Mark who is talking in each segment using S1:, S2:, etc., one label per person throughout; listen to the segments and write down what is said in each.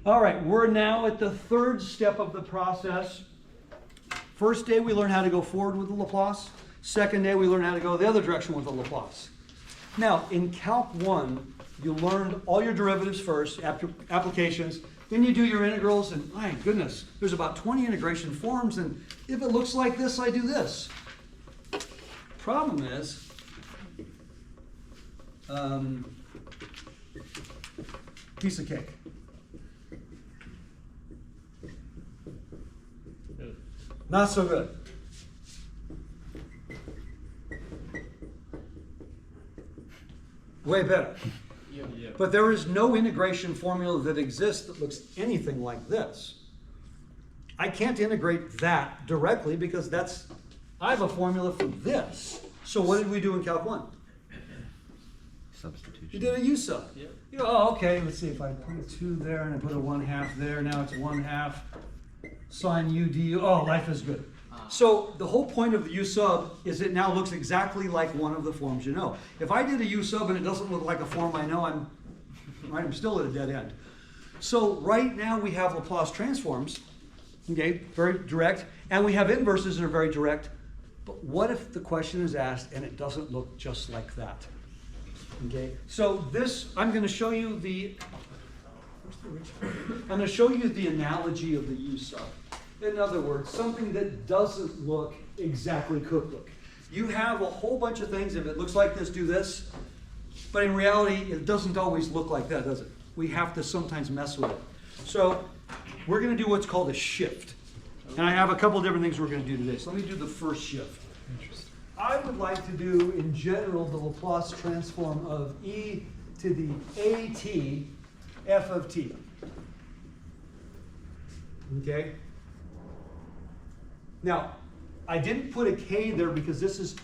S1: All right, we're now at the third step of the process. First day we learn how to go forward with the Laplace. Second day we learn how to go the other direction with the Laplace. Now, in Calc 1, you learned all your derivatives first, applications. Then you do your integrals, and my goodness, there's about 20 integration forms, and if it looks like this, I do this. Problem is, piece of cake. Not so good. Way better.
S2: Yeah.
S1: But there is no integration formula that exists that looks anything like this. I can't integrate that directly because I have a formula for this. So what did we do in Calc 1?
S3: Substitution.
S1: You did a U sub.
S2: Yep.
S1: You go, oh, okay, let's see if I put a 2 there and I put a 1/2 there. Now it's 1/2 sine U du. Oh, life is good. So the whole point of the U sub is it now looks exactly like one of the forms you know. If I did a U sub and it doesn't look like a form I know, I'm still at a dead end. So right now we have Laplace transforms, okay, very direct, and we have inverses that are very direct. But what if the question is asked and it doesn't look just like that? Okay, so I'm going to show you the analogy of the U sub. In other words, something that doesn't look exactly could look. You have a whole bunch of things, if it looks like this, do this. But in reality, it doesn't always look like that, does it? We have to sometimes mess with it. So we're going to do what's called a shift. And I have a couple different things we're going to do today. So let me do the first shift. I would like to do, in general, the Laplace transform of e to the at f of t. Okay? Now, I didn't put a k there because this is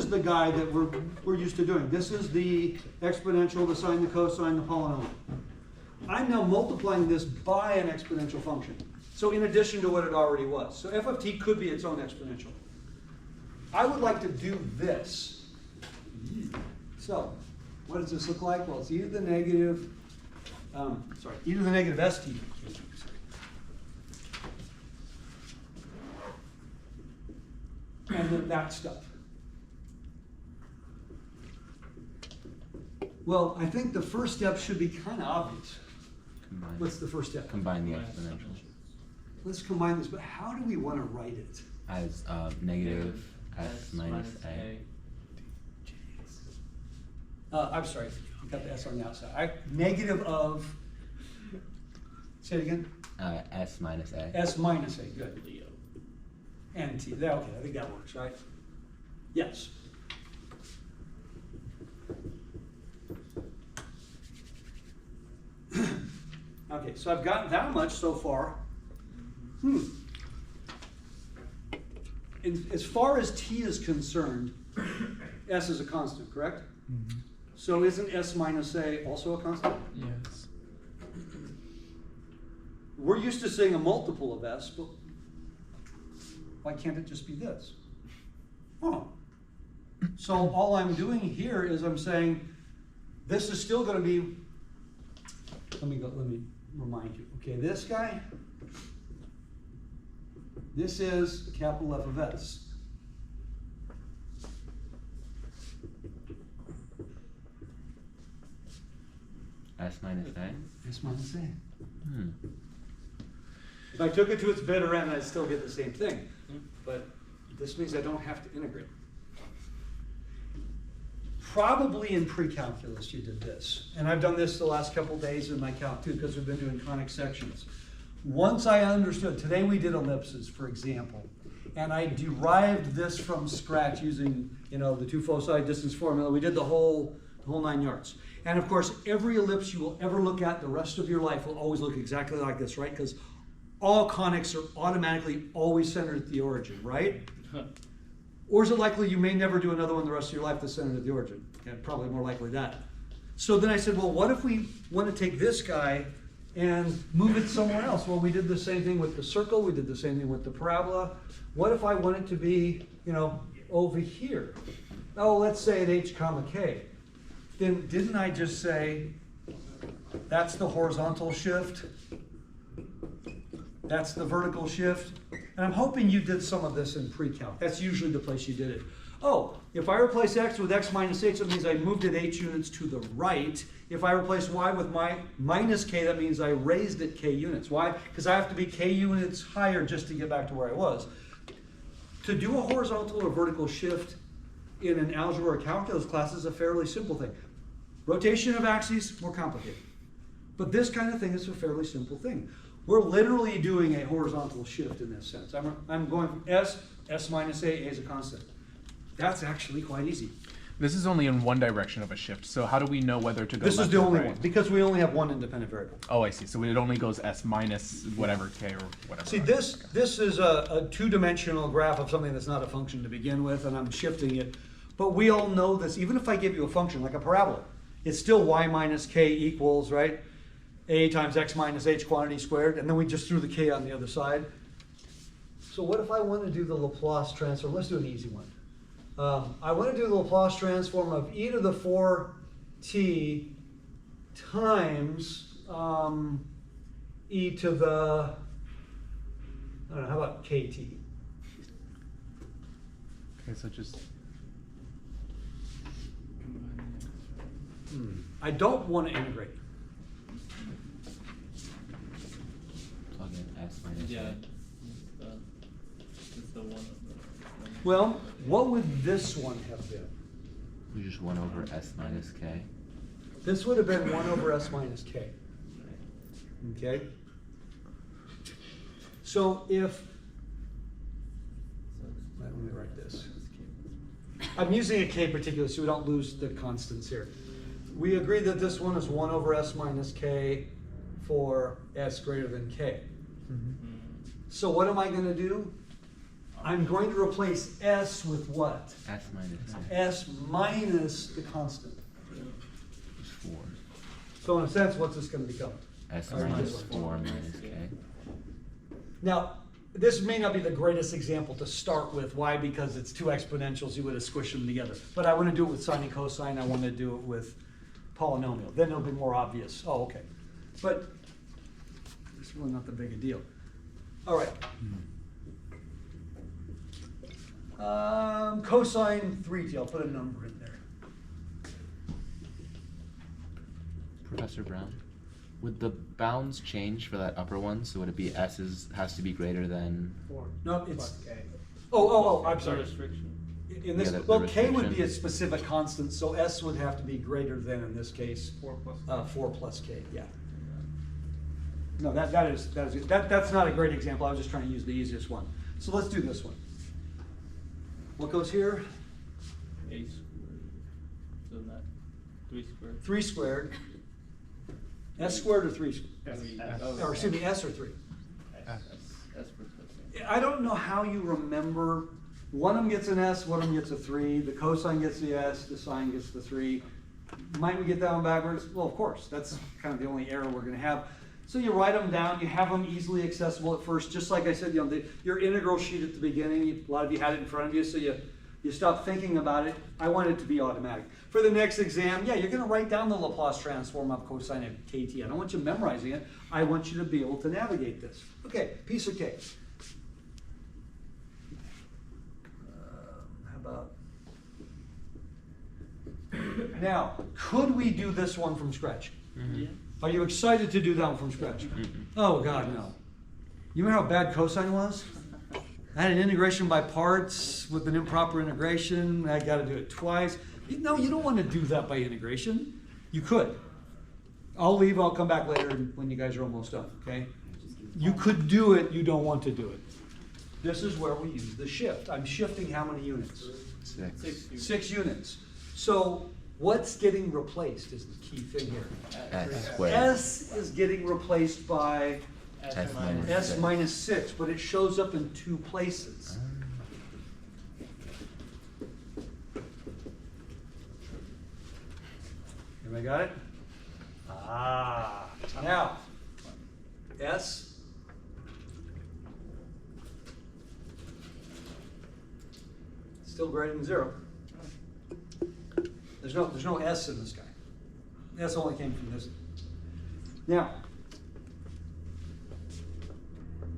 S1: the guy that we're used to doing. This is the exponential, the sine, the cosine, the polynomial. I'm now multiplying this by an exponential function. So in addition to what it already was. So f of t could be its own exponential. I would like to do this. So what does this look like? Well, it's e to the negative, e to the negative st. And then that stuff. Well, I think the first step should be kind of obvious.
S3: Combine.
S1: What's the first step?
S3: Combine the exponential.
S1: Let's combine this, but how do we want to write it?
S3: As negative s minus a.
S1: I'm sorry, you got the s on the outside. Negative of, say it again?
S3: S minus a.
S1: S minus a, good. And t, okay, I think that works, right? Yes. Okay, so I've got that much so far. As far as t is concerned, s is a constant, correct?
S2: Mm-hmm.
S1: So isn't s minus a also a constant?
S2: Yes.
S1: We're used to saying a multiple of s, but why can't it just be this? Oh. So all I'm doing here is I'm saying this is still going to be, let me remind you. Okay, this guy, this is a capital F of s.
S3: S minus a.
S1: S minus a.
S3: Hmm.
S1: If I took it to its bitter end, I'd still get the same thing. But this means I don't have to integrate. Probably in pre-calculus you did this. And I've done this the last couple days in my calc too, because we've been doing conic sections. Once I understood, today we did ellipses, for example, and I derived this from scratch using, the two foci distance formula. We did the whole 9 yards. And of course, every ellipse you will ever look at the rest of your life will always look exactly like this, right? Because all conics are automatically always centered at the origin, right? Or is it likely you may never do another one the rest of your life that's centered at the origin? Yeah, probably more likely that. So then I said, well, what if we want to take this guy and move it somewhere else? Well, we did the same thing with the circle. We did the same thing with the parabola. What if I want it to be, over here? Oh, let's say at h comma k. Then didn't I just say That's the horizontal shift. That's the vertical shift. And I'm hoping you did some of this in pre-calc. That's usually the place you did it. Oh, if I replace x with x minus h, that means I moved it h units to the right. If I replace y with my minus k, that means I raised it k units. Why? Because I have to be k units higher just to get back to where I was. To do a horizontal or vertical shift in an algebra or calculus class is a fairly simple thing. Rotation of axes, more complicated. But this kind of thing is a fairly simple thing. We're literally doing a horizontal shift in this sense. I'm going from s minus a is a constant. That's actually quite easy.
S2: This is only in one direction of a shift, so how do we know whether to go
S1: This is
S2: left
S1: the
S2: or
S1: only
S2: right?
S1: one, because we only have one independent variable.
S2: Oh, I see. So it only goes s minus whatever k or whatever.
S1: See, this is a two-dimensional graph of something that's not a function to begin with, and I'm shifting it. But we all know this, even if I give you a function like a parabola, it's still y minus k equals, right? A times x minus h quantity squared, and then we just threw the k on the other side. So what if I want to do the Laplace transform? Let's do an easy one. I want to do the Laplace transform of e to the 4t times e to the, I don't know, how about kt?
S2: Okay, so just
S1: I don't want to integrate.
S3: Plug in s minus
S4: Yeah.
S3: a.
S4: It's the one.
S1: Well, what would this one have been?
S3: We just 1 over s minus k.
S1: This would have been 1 over s minus k. Okay? So if, let me write this. I'm using a k particularly so we don't lose the constants here. We agree that this one is 1 over s minus k for s greater than k. So what am I going to do? I'm going to replace s with what?
S3: S minus a.
S1: S minus the constant.
S3: Is 4.
S1: So in a sense, what's this going to become?
S3: S
S1: Or
S3: minus
S1: this
S3: 4 minus k.
S1: Now, this may not be the greatest example to start with. Why? Because it's two exponentials. You would have squished them together. But I want to do it with sine and cosine. I want to do it with polynomial. Then it'll be more obvious. Oh, okay. But it's really not that big a deal. All right. Cosine 3t. I'll put a number in there.
S3: Professor Brown, would the bounds change for that upper one? So would it be has to be greater than?
S1: No, it's. Oh, I'm sorry.
S4: Restriction.
S1: In this,
S3: Yeah, the
S1: well, k would be
S3: restriction.
S1: a specific constant, so s would have to be greater than, in this case,
S4: 4 plus.
S1: 4 plus k. Yeah. No, that's not a great example. I was just trying to use the easiest one. So let's do this one. What goes here?
S4: A squared. So that 3 squared.
S1: 3 squared. S squared or 3 squared? Or excuse me, s or 3?
S4: S for cosine.
S1: I don't know how you remember. One of them gets an S, one of them gets a 3. The cosine gets the S, the sine gets the 3. Might we get that one backwards? Well, of course. That's kind of the only error we're going to have. So you write them down. You have them easily accessible at first. Just like I said, you know, your integral sheet at the beginning, a lot of you had it in front of you, so you stop thinking about it. I want it to be automatic. For the next exam, yeah, you're going to write down the Laplace transform of cosine of kt. I don't want you memorizing it. I want you to be able to navigate this. Okay, piece of cake. How about... Now, could we do this one from scratch?
S4: Yeah.
S1: Are you excited to do that one from scratch? Oh, God, no. You remember how bad cosine was? I had an integration by parts with an improper integration. I got to do it twice. No, you don't want to do that by integration. You could. I'll leave. I'll come back later when you guys are almost done, okay? You could do it. You don't want to do it. This is where we use the shift. I'm shifting how many units?
S3: 6.
S1: 6 units. So what's getting replaced is the key thing here.
S3: S squared.
S1: S is getting replaced by
S3: S minus
S1: S
S3: 6.
S1: minus 6, but it shows up in 2 places. Everybody got it? Now, S still greater than 0. There's no S in this guy. S only came from this. Now,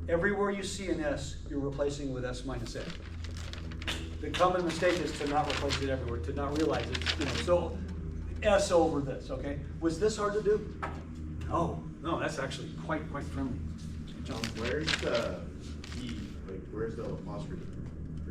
S1: everywhere you see an S, you're replacing with S minus A. The common mistake is to not replace it everywhere, to not realize it's, so S over this, okay? Was this hard to do? No, that's actually quite friendly.
S5: John, where's the E, like, where's the apostrophe?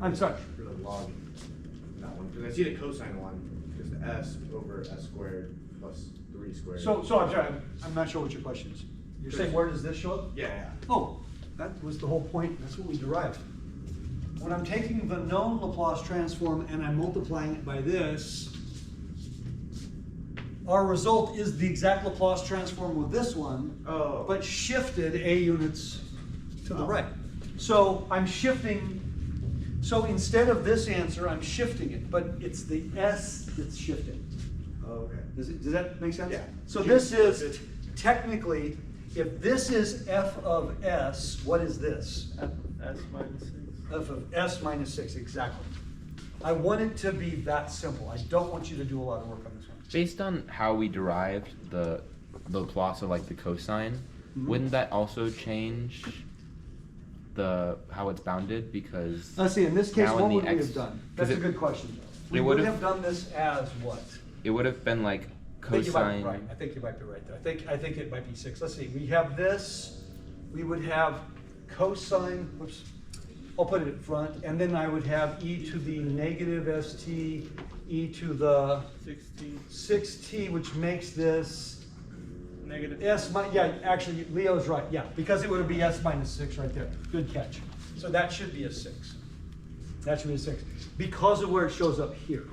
S1: I'm sorry.
S5: For the log, in that one, because I see the cosine one, is S over S squared plus 3 squared.
S1: So I'm sorry, I'm not sure what your question is. You're saying where does this show up?
S5: Yeah.
S1: Oh, that was the whole point, that's what we derived. When I'm taking the known Laplace transform and I'm multiplying it by this, our result is the exact Laplace transform with this one,
S5: Oh.
S1: but shifted A units to the
S5: Oh.
S1: right. So I'm shifting, so instead of this answer, I'm shifting it, but it's the S that's shifting.
S5: Oh, okay.
S1: Does that make sense?
S5: Yeah.
S1: So this is, technically, if this is f of s, what is this?
S4: S minus 6.
S1: F of s minus 6, exactly. I want it to be that simple. I don't want you to do a lot of work on this one.
S3: Based on how we derived the Laplace of like the cosine, wouldn't that also change the how it's bounded? Because
S1: Let's see, in this case,
S3: now in
S1: what
S3: the
S1: would we
S3: X-
S1: have done?
S3: 'cause
S1: That's a
S3: it-
S1: good question. We
S3: it
S1: would
S3: would've-
S1: have done this as what?
S3: it would have been like
S1: I think you might be
S3: cosine.
S1: right. I think you might be right there. I think it might be 6. Let's see, we have this, we would have cosine, whoops, I'll put it in front, and then I would have e to the negative st, e to the
S4: 16.
S1: 6t, which makes this
S4: Negative.
S1: yeah, actually, Leo's right, yeah, because it would be s minus 6 right there. Good catch. So that should be a 6. That should be a 6, because of where it shows up here.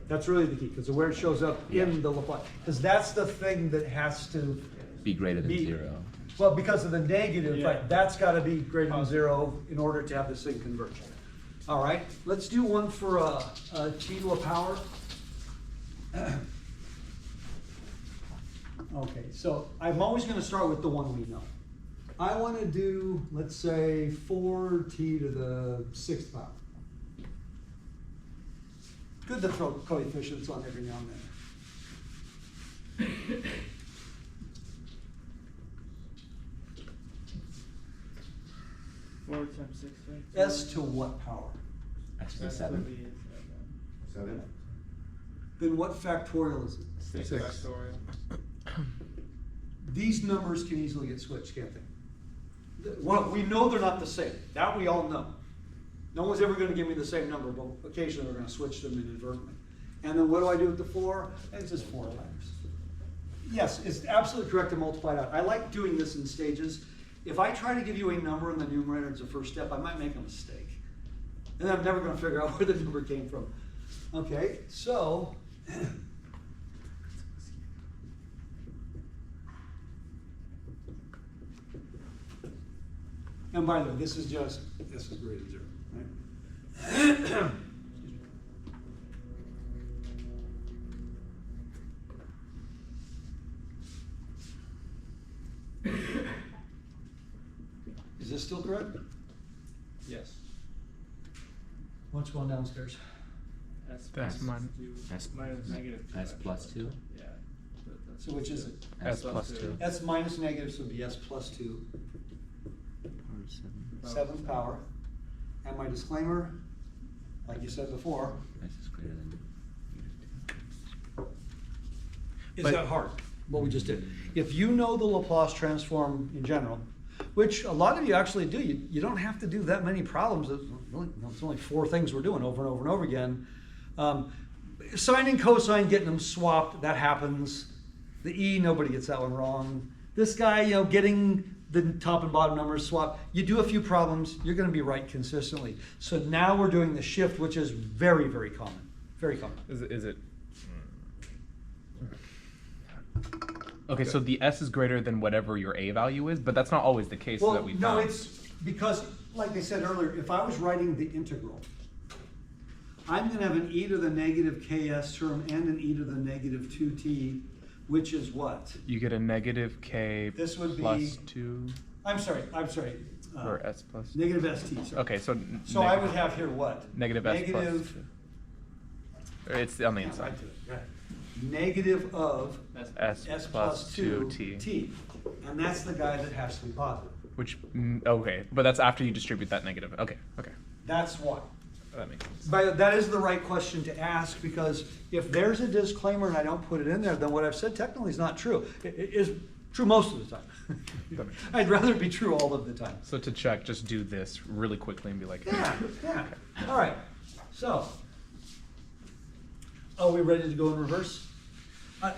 S1: That's really the key, because of where it shows up in the Laplace. Because that's the thing that has to
S3: Be greater than
S1: be,
S3: 0.
S1: well, because of the negative,
S4: Yeah.
S1: right, that's gotta be greater than 0 in order to have this thing converge. All right, let's do one for t to a power. Okay, so I'm always gonna start with the one we know. I wanna do, let's say, 4t to the 6th power. Good to throw coefficients on every now and then.
S4: Four times 6, right?
S1: S to what power?
S3: S to the
S4: S
S3: 7.
S4: would be
S5: 7?
S1: Then what factorial is it?
S4: 6
S5: Six.
S4: factorial.
S1: These numbers can easily get switched, can't they? Well, we know they're not the same. That we all know. No one's ever going to give me the same number, but occasionally we're going to switch them inadvertently. And then what do I do with the 4? It's just 4 times. Yes, it's absolutely correct to multiply it out. I like doing this in stages. If I try to give you a number in the numerator as a first step, I might make a mistake. And I'm never going to figure out where the number came from. Okay, so and by the way, this is greater than 0, right? Excuse me. Is this still correct?
S4: Yes.
S1: What's going downstairs?
S4: S
S2: That's mine.
S4: 2
S3: S
S4: minus negative 2.
S3: S plus
S4: actually.
S3: 2?
S4: Yeah.
S1: So which is it?
S2: S plus 2.
S1: S minus negative, so it'd be S plus 2,
S3: Or 7.
S1: 7th power. And my disclaimer, like you said before,
S3: S is greater than
S1: is
S2: But-
S1: that hard, what we just did. If you know the Laplace transform in general, which a lot of you actually do, you don't have to do that many problems. It's only 4 things we're doing over and over and over again. Sine and cosine, getting them swapped, that happens. The E, nobody gets that one wrong. This guy, getting the top and bottom numbers swapped. You do a few problems, you're gonna be right consistently. So now we're doing the shift, which is very, very common, very common.
S2: Is it? Okay, so the S is greater than whatever your A value is, but that's not always the case that
S1: Well,
S2: we
S1: no,
S2: found.
S1: it's because, like I said earlier, if I was writing the integral, I'm gonna have an e to the negative ks term and an e to the negative 2t, which is what?
S2: You get a negative K
S1: This would
S2: plus
S1: be-
S2: 2
S1: I'm sorry,
S2: or S plus.
S1: negative st, sorry.
S2: Okay, so
S1: So I would have here what?
S2: negative S plus
S1: Negative-
S2: 2. It's on the
S1: Yeah,
S2: inside.
S1: right to it, right. negative of
S2: S
S1: s
S2: plus 2
S1: 2
S2: t.
S1: t. And that's the guy that has to be positive.
S2: Which, okay, but that's after you distribute that negative. Okay, okay.
S1: That's why.
S2: That makes sense.
S1: But that is the right question to ask, because if there's a disclaimer and I don't put it in there, then what I've said technically is not true. It is true most of the time.
S2: That makes sense.
S1: I'd rather it be true all of the time.
S2: So to check, just do this really quickly and be like,
S1: Yeah, yeah. All right. So, are we ready to go in reverse?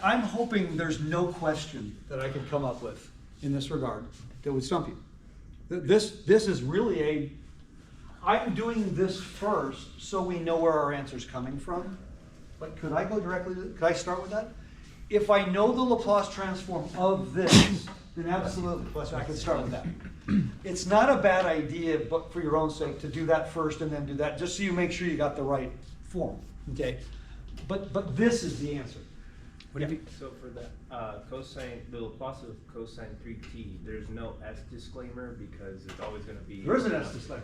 S1: I'm hoping there's no question that I could come up with in this regard that would stump you. This is really I'm doing this first so we know where our answer's coming from. But could I go directly could I start with that? If I know the Laplace transform of this, then absolutely, I can start with that. It's not a bad idea, but for your own sake, to do that first and then do that, just so you make sure you got the right form, okay? But this is the answer. What do you think?
S6: So for the cosine, the Laplace of cosine 3t, there's no s disclaimer because it's always going to be.
S1: There is an S disclaimer.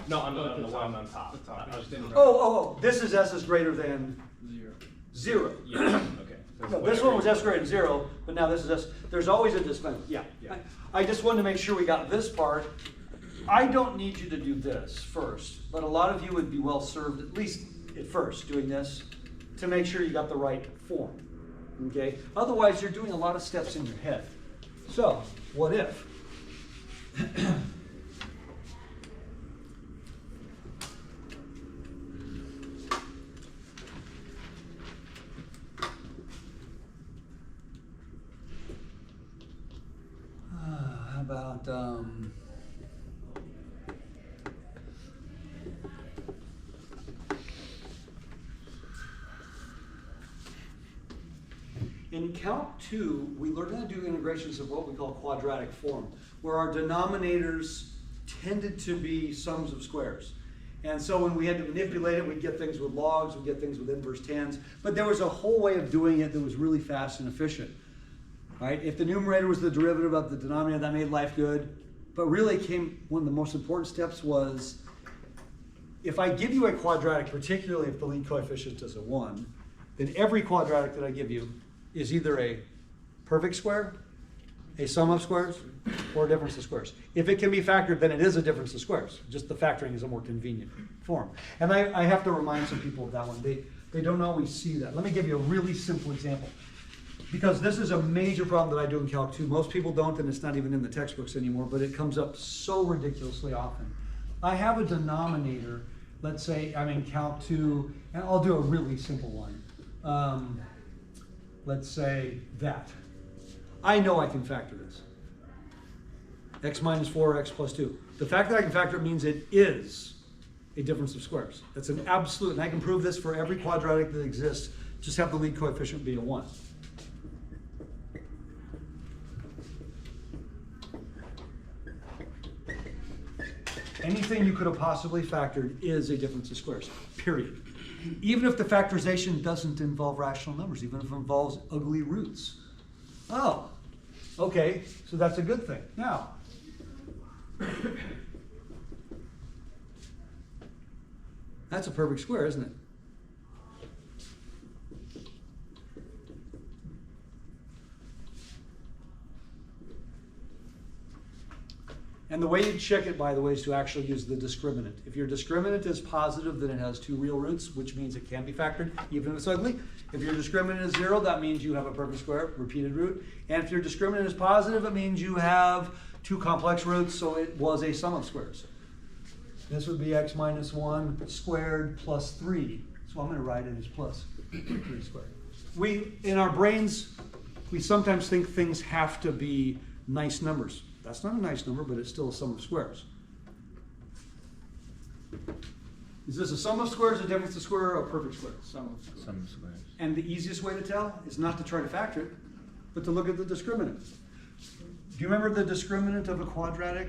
S6: No, on
S4: Oh,
S6: the
S4: the
S6: one
S4: top.
S6: on top.
S4: The top,
S6: I was
S4: just
S6: thinking-
S1: Oh, this is S is greater than 0.
S6: Yeah. Okay. So
S1: No, this
S6: whatever
S1: one was
S6: you-
S1: S greater than 0, but now this is S. There's always a disclaimer, yeah.
S6: Yeah.
S1: I just wanted to make sure we got this part. I don't need you to do this first, but a lot of you would be well served, at least at first, doing this to make sure you got the right form, okay? Otherwise, you're doing a lot of steps in your head. So, what if? How about, in Calc 2, we learned how to do integrations of what we call quadratic form, where our denominators tended to be sums of squares. And so when we had to manipulate it, we'd get things with logs, we'd get things with inverse tans, but there was a whole way of doing it that was really fast and efficient. Right? If the numerator was the derivative of the denominator, that made life good. But really one of the most important steps was, if I give you a quadratic, particularly if the lead coefficient is a 1, then every quadratic that I give you is either a perfect square, a sum of squares, or a difference of squares. If it can be factored, then it is a difference of squares. Just the factoring is a more convenient form. And I have to remind some people of that one. They don't always see that. Let me give you a really simple example. Because this is a major problem that I do in Calc 2. Most people don't, and it's not even in the textbooks anymore, but it comes up so ridiculously often. I have a denominator, let's say I'm in Calc 2, and I'll do a really simple one. Let's say that. I know I can factor this. X minus 4, x plus 2. The fact that I can factor it means it is a difference of squares. That's an absolute, and I can prove this for every quadratic that exists. Just have the lead coefficient be a 1. Anything you could have possibly factored is a difference of squares, period. Even if the factorization doesn't involve rational numbers, even if it involves ugly roots. Oh, okay, so that's a good thing. Now, that's a perfect square, isn't it? And the way you check it, by the way, is to actually use the discriminant. If your discriminant is positive, then it has 2 real roots, which means it can be factored, even if it's ugly. If your discriminant is 0, that means you have a perfect square, repeated root. And if your discriminant is positive, it means you have 2 complex roots, so it was a sum of squares. This would be x minus 1 squared plus 3. So I'm going to write it as plus 3 squared. In our brains, we sometimes think things have to be nice numbers. That's not a nice number, but it's still a sum of squares. Is this a sum of squares, a difference of square, or a perfect square?
S4: Sum of squares.
S3: Some squares.
S1: And the easiest way to tell is not to try to factor it, but to look at the discriminant. Do you remember the discriminant of a quadratic?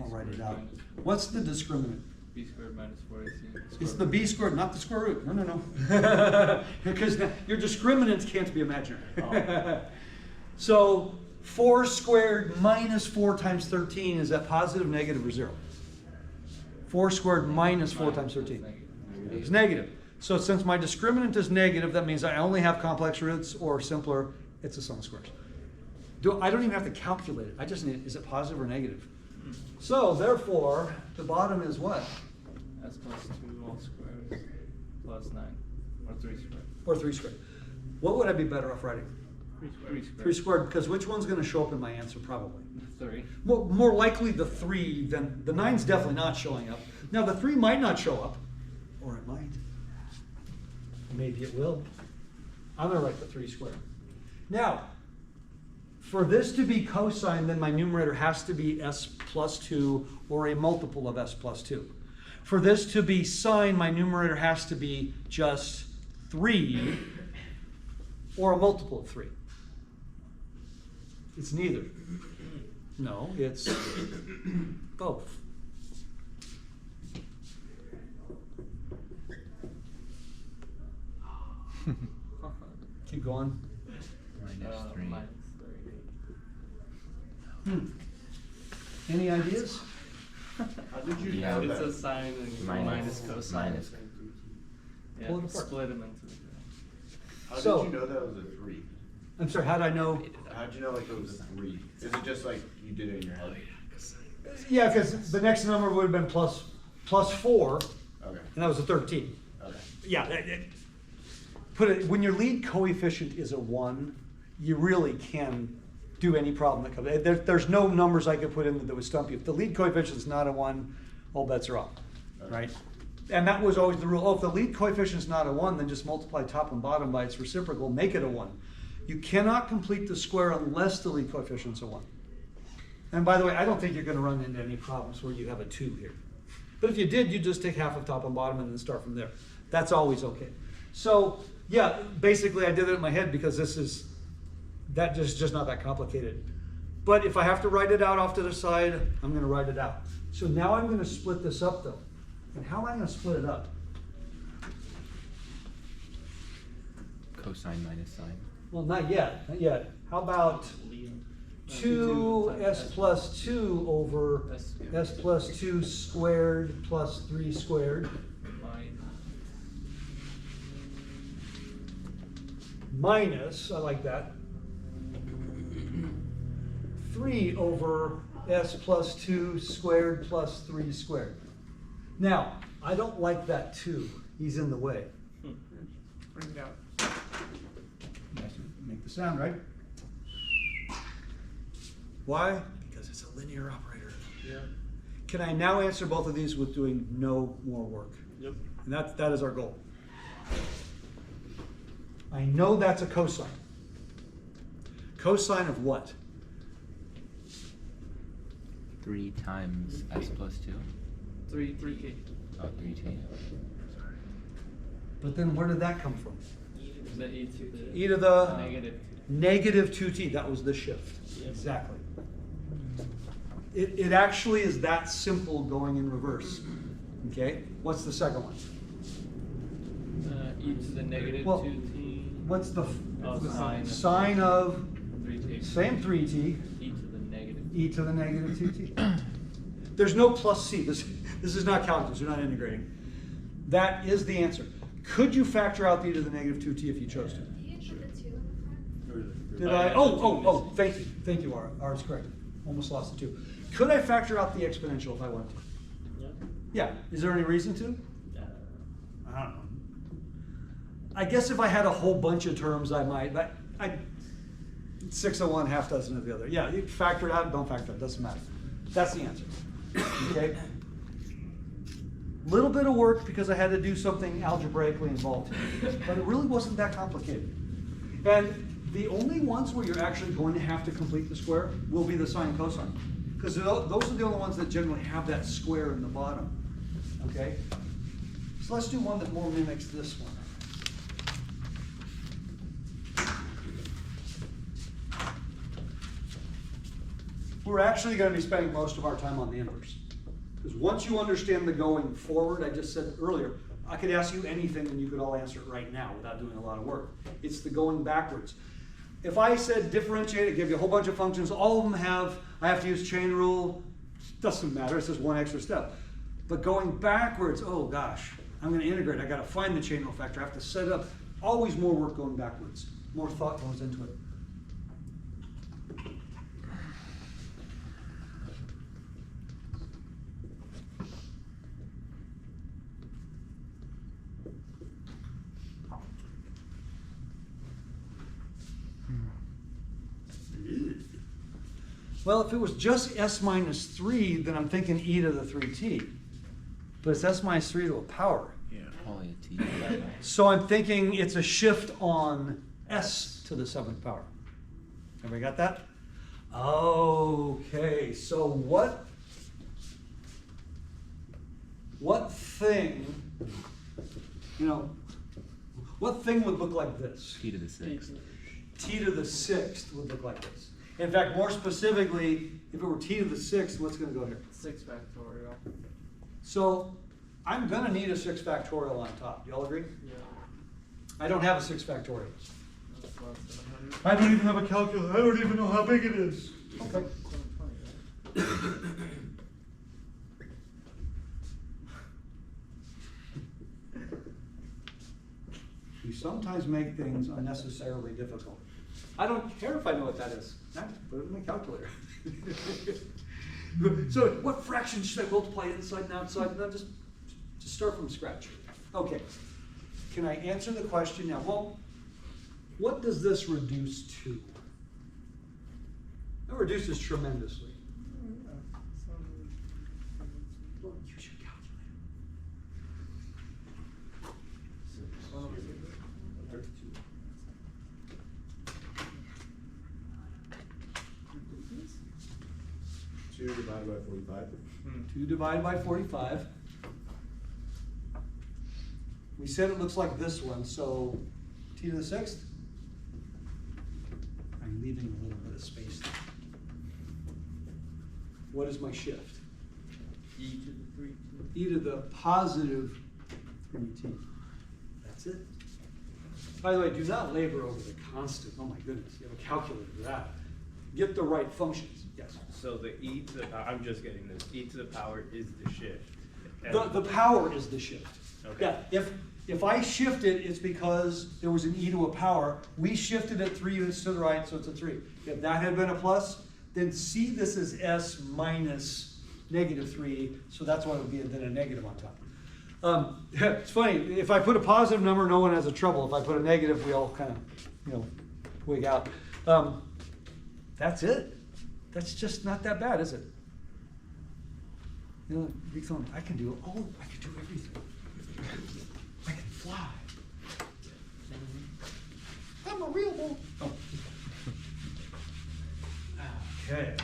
S1: I'll write it out. What's the discriminant?
S4: B squared minus 4ac.
S1: It's the b squared, not the square root. No. Because your discriminants can't be imaginary. So 4 squared minus 4 times 13, is that positive, negative, or 0? 4 squared minus 4 times 13. It's negative. So since my discriminant is negative, that means I only have complex roots, or simpler, it's a sum of squares. I don't even have to calculate it. I just need, is it positive or negative? So therefore, the bottom is what?
S4: S plus 2 all squared plus 9 or 3 squared.
S1: Or 3 squared. What would I be better off writing?
S4: 3 squared.
S1: 3 squared, because which one's going to show up in my answer probably?
S4: 3.
S1: More likely the 3 than, the 9's definitely not showing up. Now the 3 might not show up, or it might. Maybe it will. I'm going to write the 3 squared. Now, for this to be cosine, then my numerator has to be s plus 2 or a multiple of s plus 2. For this to be sine, my numerator has to be just 3 or a multiple of 3. It's neither. No, it's both. Keep going.
S3: Minus 3.
S4: Minus 3.
S1: Any ideas?
S5: How did you
S3: Yeah.
S5: know
S4: It's
S5: that?
S4: a sine and minus cosine.
S3: Minus.
S4: Yeah,
S1: Pull it apart.
S4: split them into.
S5: How
S1: So-
S5: did you know that was a 3?
S1: I'm sorry, how did I know?
S5: How did you know like it was a 3? Is it just like you did it in your head?
S1: Yeah, because the next number would have been plus 4,
S5: Okay.
S1: and that was a 13.
S5: Okay.
S1: Yeah, put it, when your lead coefficient is a 1, you really can do any problem that comes. There's no numbers I could put in that would stump you. If the lead coefficient is not a 1, all bets are off, right? And that was always the rule. Oh, if the lead coefficient is not a 1, then just multiply top and bottom by its reciprocal, make it a 1. You cannot complete the square unless the lead coefficient's a 1. And by the way, I don't think you're going to run into any problems where you have a 2 here. But if you did, you just take half of top and bottom and then start from there. That's always okay. So yeah, basically I did it in my head because that just not that complicated. But if I have to write it out off to the side, I'm going to write it out. So now I'm going to split this up though. And how am I going to split it up?
S3: Cosine minus sine.
S1: Well, not yet, not yet. How about 2s plus 2 over s plus 2 squared plus 3 squared minus, I like that, 3 over s plus 2 squared plus 3 squared. Now, I don't like that 2. He's in the way.
S4: Bring it out.
S1: Make the sound, right? Why? Because it's a linear operator.
S4: Yeah.
S1: Can I now answer both of these with doing no more work?
S4: Yep.
S1: And that is our goal. I know that's a cosine. Cosine of what?
S3: 3 times s plus 2.
S4: 3k.
S3: Oh, 3t.
S1: But then where did that come from?
S4: The e to the
S1: E to the
S4: negative.
S1: negative 2t. That was the shift. Exactly. It actually is that simple going in reverse. Okay? What's the second one?
S4: E to the negative
S1: Well,
S4: 2t.
S1: What's the
S4: Sine of
S1: of
S4: 3t.
S1: same 3t,
S4: E to the negative.
S1: e to the negative 2t? There's no plus c. This is not calculus. You're not integrating. That is the answer. Could you factor out the e to the negative 2t if you chose to?
S7: You didn't put the 2 in the front?
S1: Did
S4: Oh,
S1: I?
S4: yeah,
S1: Oh, thank you. Thank you, R is correct. Almost lost the 2. Could I factor out the exponential if I wanted to? Yeah. Is there any reason to? I don't know. I guess if I had a whole bunch of terms, I might, but 6 of one, half dozen of the other. Yeah, you factor it out, don't factor it, doesn't matter. That's the answer. Okay? Little bit of work because I had to do something algebraically involved here, but it really wasn't that complicated. And the only ones where you're actually going to have to complete the square will be the sine and cosine, because those are the only ones that generally have that square in the bottom. Okay? So let's do one that more mimics this one. We're actually going to be spending most of our time on the inverse. Because once you understand the going forward, I just said earlier, I could ask you anything and you could all answer it right now without doing a lot of work. It's the going backwards. If I said differentiate it, give you a whole bunch of functions, all of them I have to use chain rule, doesn't matter, it's just one extra step. But going backwards, oh gosh, I'm gonna integrate, I gotta find the chain rule factor, I have to set it up. Always more work going backwards, more thought goes into it. Well, if it was just s minus 3, then I'm thinking e to the 3t. But it's s minus 3 to a power.
S3: Probably a T.
S1: So I'm thinking it's a shift on s to the 7th power. Everybody got that? Okay, so what thing, what thing would look like this?
S3: T to the 6th.
S1: T to the 6th would look like this. In fact, more specifically, if it were t to the 6th, what's going to go here?
S4: 6 factorial.
S1: So I'm going to need a 6 factorial on top. Do y'all agree?
S4: Yeah.
S1: I don't have a 6 factorial.
S4: That's less than 100.
S1: I don't even have a calculator. I don't even know how big it is. Okay.
S4: 720, right?
S1: You sometimes make things unnecessarily difficult. I don't care if I know what that is. I put it in my calculator. So what fraction should I multiply inside and outside? No, just start from scratch. Okay. Can I answer the question now? Well, what does this reduce to? It reduces tremendously. Well, use your calculator.
S5: Two divided by 45.
S1: 2 divided by 45. We said it looks like this one, so t to the 6th? I'm leaving a little bit of space there. What is my shift?
S4: E to the 3t.
S1: E to the positive 3t. That's it. By the way, do not labor over the constant. Oh my goodness, you have a calculator for that. Get the right functions. Yes.
S6: So the e to the power, I'm just getting this, e to the power is the shift.
S1: The power is the shift.
S6: Okay.
S1: Yeah, if I shift it, it's because there was an e to a power. We shifted it 3 units to the right, so it's a 3. If that had been a plus, then see this as s minus negative 3, so that's why it would be then a negative on top. It's funny, if I put a positive number, no one has a trouble. If I put a negative, we all kind of, wig out. That's it. That's just not that bad, is it? Big thumb, I can do everything. I can fly. I'm a real one. Oh. Okay.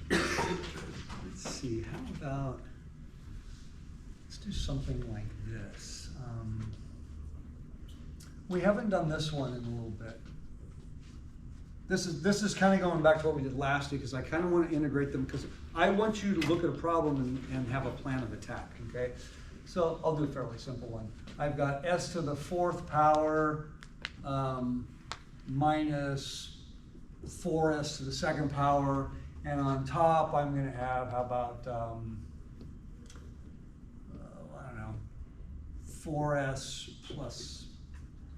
S1: Let's see, how about, let's do something like this. We haven't done this one in a little bit. This is kind of going back to what we did last week, because I kind of want to integrate them, because I want you to look at a problem and have a plan of attack, okay? So I'll do a fairly simple one. I've got s to the 4th power minus 4s to the 2nd power, and on top I'm going to have, how about, I don't know, 4s plus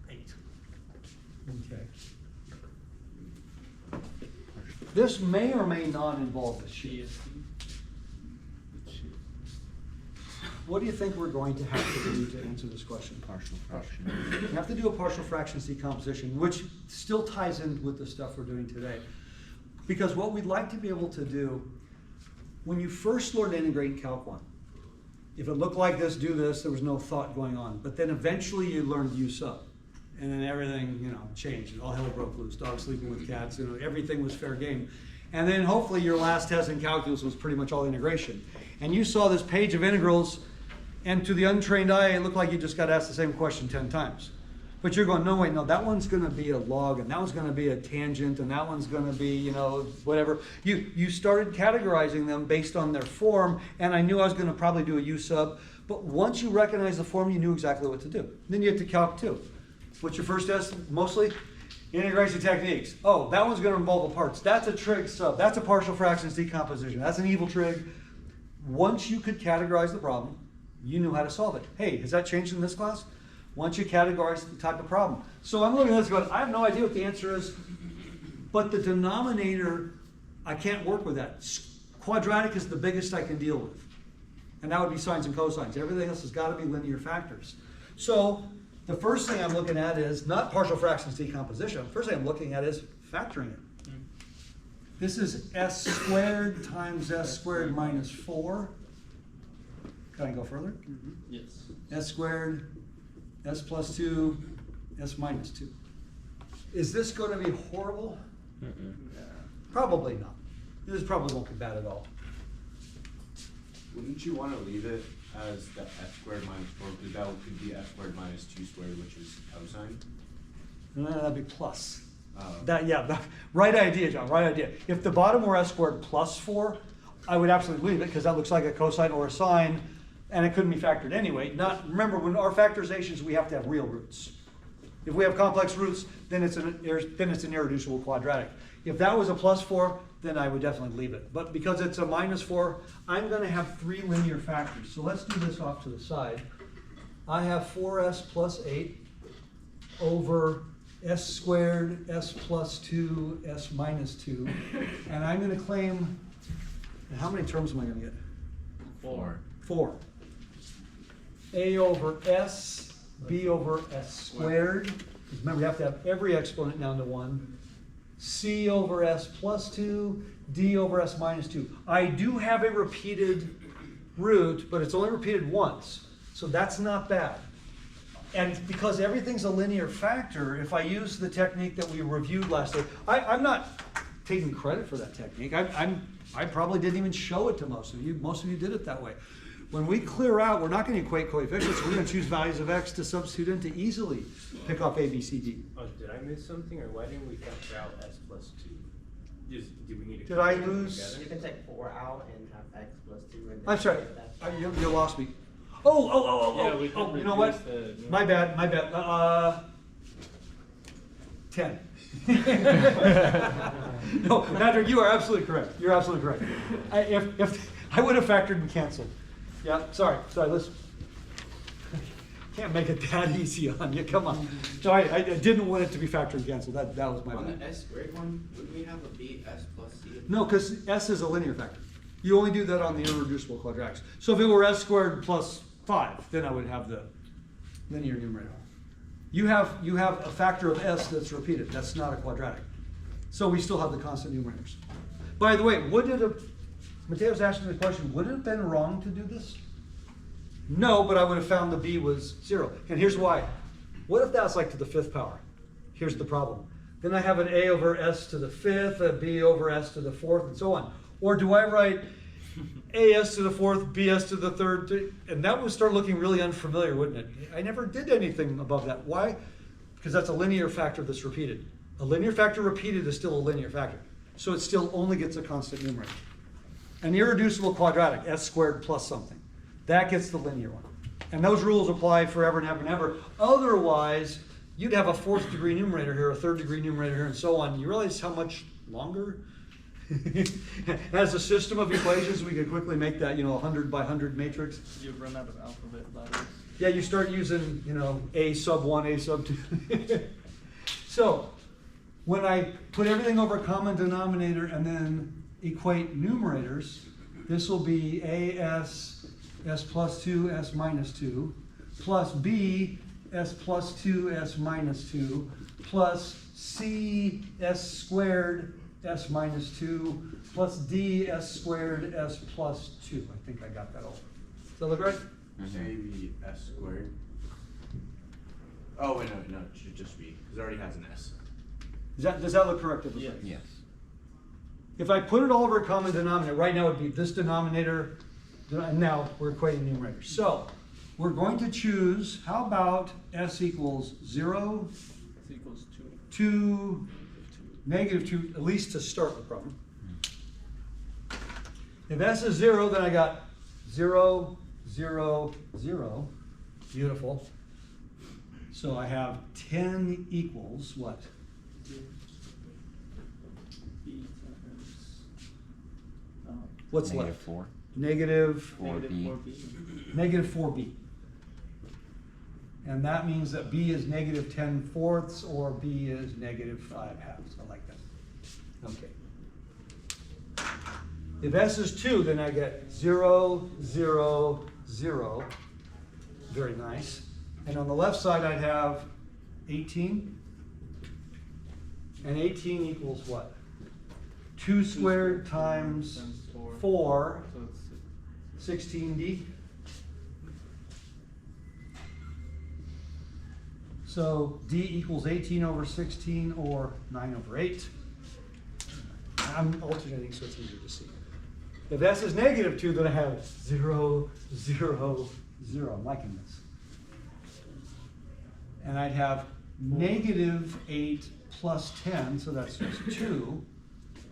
S1: 8. Okay. This may or may not involve the sheet. What do you think we're going to have to do to answer this question?
S3: Partial fraction.
S1: We have to do a partial fractions decomposition, which still ties in with the stuff we're doing today. Because what we'd like to be able to do, when you first learn to integrate in Calc 1, if it looked like this, do this, there was no thought going on. But then eventually you learned U sub. And then everything, changed. All hell broke loose. Dogs sleeping with cats, everything was fair game. And then hopefully your last test in calculus was pretty much all integration. And you saw this page of integrals, and to the untrained eye, it looked like you just got asked the same question 10 times. But you're going, no, wait, no, that one's going to be a log, and that one's going to be a tangent, and that one's going to be, whatever. You started categorizing them based on their form, and I knew I was going to probably do a U sub. But once you recognize the form, you knew exactly what to do. Then you get to Calc 2. What's your first test? Mostly Integration techniques. Oh, that one's gonna involve the parts. That's a trig sub. That's a partial fractions decomposition. That's an evil trig. Once you could categorize the problem, you knew how to solve it. Hey, has that changed in this class? Once you categorize the type of problem. So I'm looking at this going, I have no idea what the answer is, but the denominator, I can't work with that. Quadratic is the biggest I can deal with. And that would be sines and cosines. Everything else has got to be linear factors. So the first thing I'm looking at is not partial fractions decomposition. The first thing I'm looking at is factoring it. This is s squared times s squared minus 4. Can I go further?
S4: Yes.
S1: S squared, s plus 2, s minus 2. Is this going to be horrible?
S4: Yeah.
S1: Probably not. This probably won't be bad at all.
S5: Wouldn't you want to leave it as the s squared minus 4, because that could be s squared minus 2 squared, which is cosine?
S1: No, that'd be plus.
S5: Oh.
S1: Right idea, John, right idea. If the bottom were s squared plus 4, I would absolutely leave it because that looks like a cosine or a sine, and it couldn't be factored anyway. Remember, when our factorizations, we have to have real roots. If we have complex roots, then it's an irreducible quadratic. If that was a plus 4, then I would definitely leave it. But because it's a minus 4, I'm going to have 3 linear factors. So let's do this off to the side. I have 4s plus 8 over s squared, s plus 2, s minus 2. And I'm going to claim, and how many terms am I going to get?
S4: 4.
S1: 4. A over s, b over s squared. Remember, you have to have every exponent down to 1. C over s plus 2, d over s minus 2. I do have a repeated root, but it's only repeated once. So that's not bad. And because everything's a linear factor, if I use the technique that we reviewed last day, I'm not taking credit for that technique. I probably didn't even show it to most of you. Most of you did it that way. When we clear out, we're not going to equate coefficients. We're going to choose values of x to substitute in to easily pick up a, b, c, d.
S6: Oh, did I miss something, or why didn't we factor out s plus 2? Do we need to?
S1: Did I
S6: keep them
S1: lose?
S6: together?
S8: You can take 4 out and have x plus 2. And then
S1: I'm sorry,
S8: get that.
S1: you lost me.
S4: Yeah, we
S1: Oh,
S4: could
S1: you know what?
S4: reduce the-
S1: My bad. 10. No, Patrick, you are absolutely correct. You're absolutely correct. If I would have factored and canceled. Yeah, sorry, let's, can't make it that easy on you, come on. So I didn't want it to be factored and canceled, that was my
S5: On
S1: bad.
S5: the s squared one, wouldn't we have a b s plus c?
S1: No, because s is a linear factor. You only do that on the irreducible quadratics. So if it were s squared plus 5, then I would have the linear numerator. You have a factor of s that's repeated. That's not a quadratic. So we still have the constant numerators. By the way, Mateo's asking the question, would it have been wrong to do this? No, but I would have found the b was 0. And here's why. What if that's like to the 5th power? Here's the problem. Then I have an a over s to the 5th, a b over s to the 4th, and so on. Or do I write as to the 4th, bs to the 3rd, and that would start looking really unfamiliar, wouldn't it? I never did anything above that. Why? Because that's a linear factor that's repeated. A linear factor repeated is still a linear factor. So it still only gets a constant numerator. An irreducible quadratic, s squared plus something, that gets the linear one. And those rules apply forever and ever and ever. Otherwise, you'd have a 4th degree numerator here, a 3rd degree numerator here, and so on. You realize how much longer? As a system of equations, we could quickly make that, 100 by 100 matrix.
S4: You've run out of alphabet letters.
S1: Yeah, you start using, a sub 1, a sub 2. So, when I put everything over a common denominator and then equate numerators, this will be as s plus 2, s minus 2, plus b, s plus 2, s minus 2, plus c, s squared, s minus 2, plus d, s squared, s plus 2. I think I got that all. Does that look right?
S5: Say b s squared. Oh, wait, no, it should just be, because it already has an s.
S1: Does that look correct?
S4: Yes.
S3: Yes.
S1: If I put it all over a common denominator, right now it would be this denominator, and now we're equating numerators. So, we're going to choose, how about s equals 0
S4: This equals
S1: to
S4: two.
S1: -2, at least to start the problem. If s is 0, then I got 0, 0, 0. Beautiful. So I have 10 equals what?
S4: B times,
S1: What's
S3: Negative
S1: left?
S3: 4.
S1: Negative,
S3: Or
S4: negative
S3: B.
S4: 4B.
S1: negative 4b. And that means that b is negative 10/4 or b is negative 5/2. I like that. Okay. If s is 2, then I get 0, 0, 0. Very nice. And on the left side, I'd have 18. And 18 equals what? 2 squared times 4,
S4: So it's
S1: 16d. So d equals 18 over 16 or 9 over 8. I'm alternating so it's easier to see. If s is negative 2, then I have 0, 0, 0. I'm liking this. And I'd have negative 8 plus 10, so that's just 2.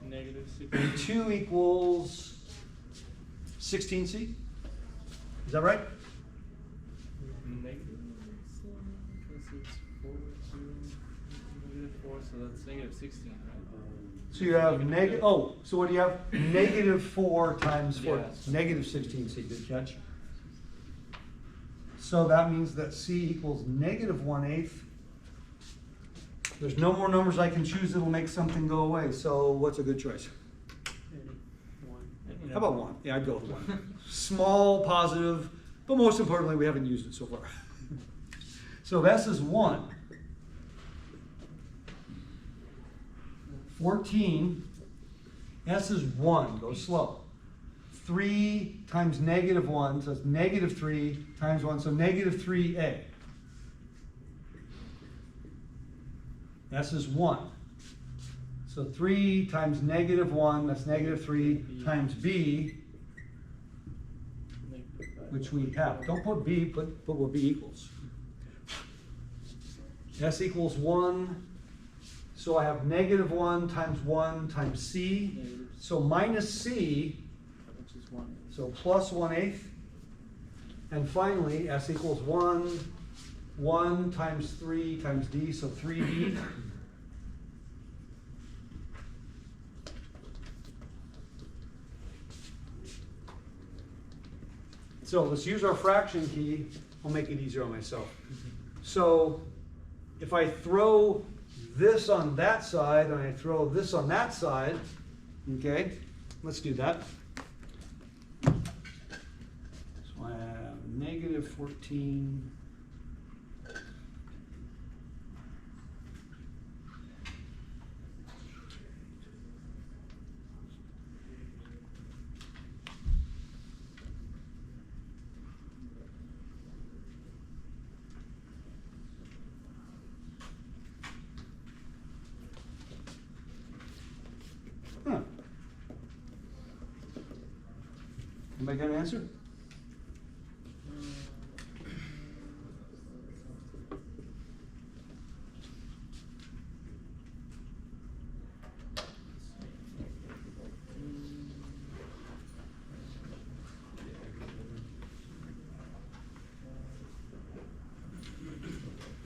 S4: negative 6.
S1: And 2 equals 16c? Is that right?
S4: Negative. Because it's 4, 2, negative 4, so that's negative 16, right?
S1: So you have negative, oh, so what do you have? Negative 4 times 4,
S4: Yes.
S1: negative 16c, good catch. So that means that c equals negative 1/8. There's no more numbers I can choose that'll make something go away, so what's a good choice? How about 1? Yeah, I'd go with 1. Small, positive, but most importantly, we haven't used it so far. So if s is 1, 14, s is 1, go slow. 3 times negative 1, so it's negative 3 times 1, so negative 3a. S is 1. So 3 times negative 1, that's negative 3 times b, which we have. Don't put b, put what b equals. S equals 1. So I have negative 1 times c.
S4: Negative.
S1: So minus c,
S4: Which is 1.
S1: so plus 1/8. And finally, s equals 1, 1 times 3 times d, so 3d. So let's use our fraction key. I'll make it easier on myself. So if I throw this on that side and I throw this on that side, okay, let's do that. So I have negative 14. Huh. Anybody got an answer?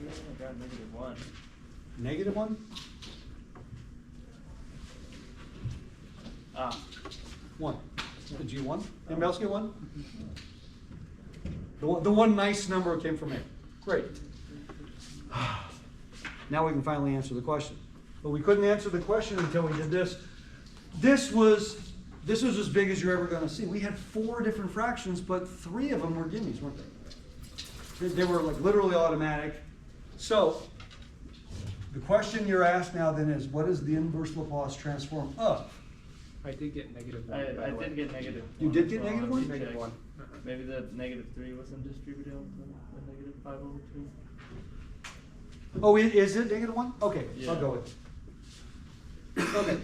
S4: I got negative 1.
S1: Negative 1?
S4: Ah,
S1: 1. Did you 1? Anybody else get 1? The one nice number came from me. Great. Now we can finally answer the question. But we couldn't answer the question until we did this. This was as big as you're ever going to see. We had 4 different fractions, but 3 of them were gimmes, weren't they? They were like literally automatic. So the question you're asked now then is, what is the inverse Laplace transform of?
S9: I did get negative 1.
S4: I
S9: by the way.
S4: did get negative 1.
S1: You did get
S4: as well.
S1: negative
S4: Let me
S1: 1?
S9: Negative
S4: check.
S9: 1.
S4: Maybe the negative 3 wasn't distributed out to the negative 5 over 2.
S1: Oh, is it negative 1? Okay, I'll
S4: Yeah.
S1: go with it. Okay.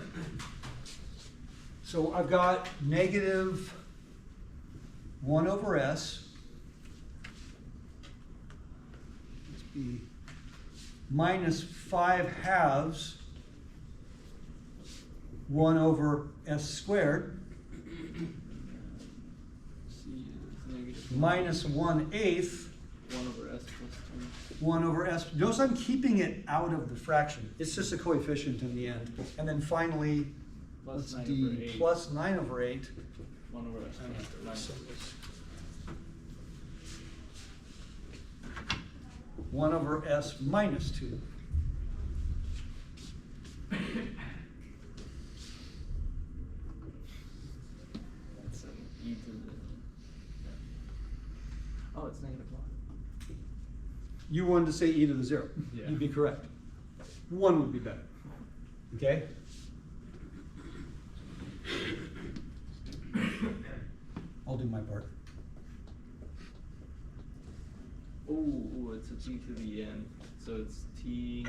S1: So I've got negative 1 over s. Let's be minus 5/2 1 over s squared
S4: C is negative
S1: minus 1/8
S4: 1 over s plus 2.
S1: 1 over s. Notice I'm keeping it out of the fraction. It's just a coefficient in the end. And then finally,
S4: Plus
S1: let's
S4: 9 over
S1: d
S4: 8.
S1: plus 9 over 8.
S4: 1 over s plus 9.
S1: 1 over s minus 2.
S4: That's an e to the. Oh, it's negative 1.
S1: You wanted to say e to the 0.
S4: Yeah.
S1: You'd be correct. 1 would be better. Okay? I'll do my part.
S4: Ooh, it's a t to the n. So it's t,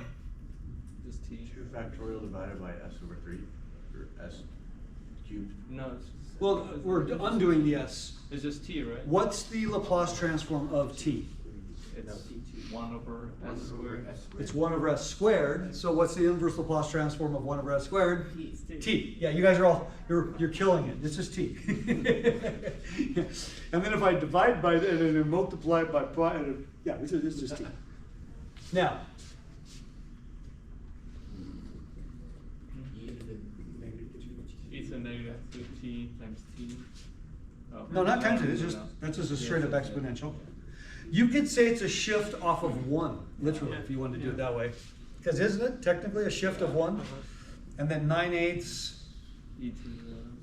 S4: just t.
S5: 2 factorial divided by s over 3, or s cubed.
S4: No, it's just.
S1: Well, we're undoing the s.
S4: It's just t, right?
S1: What's the Laplace transform of t?
S4: It's 1 over s squared.
S1: It's 1 over s squared. So what's the inverse Laplace transform of 1 over s squared? T. Yeah, you guys are all, you're killing it. It's just t. And then if I divide by it and then multiply it by pi, yeah, it's just t. Now,
S4: It's a negative 2t times t. Oh.
S1: no, not times it. It's just,
S4: No.
S1: that's just a straight up exponential. You could say it's a shift off of 1, literally, if you want to do it that way. Because isn't it technically a shift of 1? And then 9/8.
S4: E to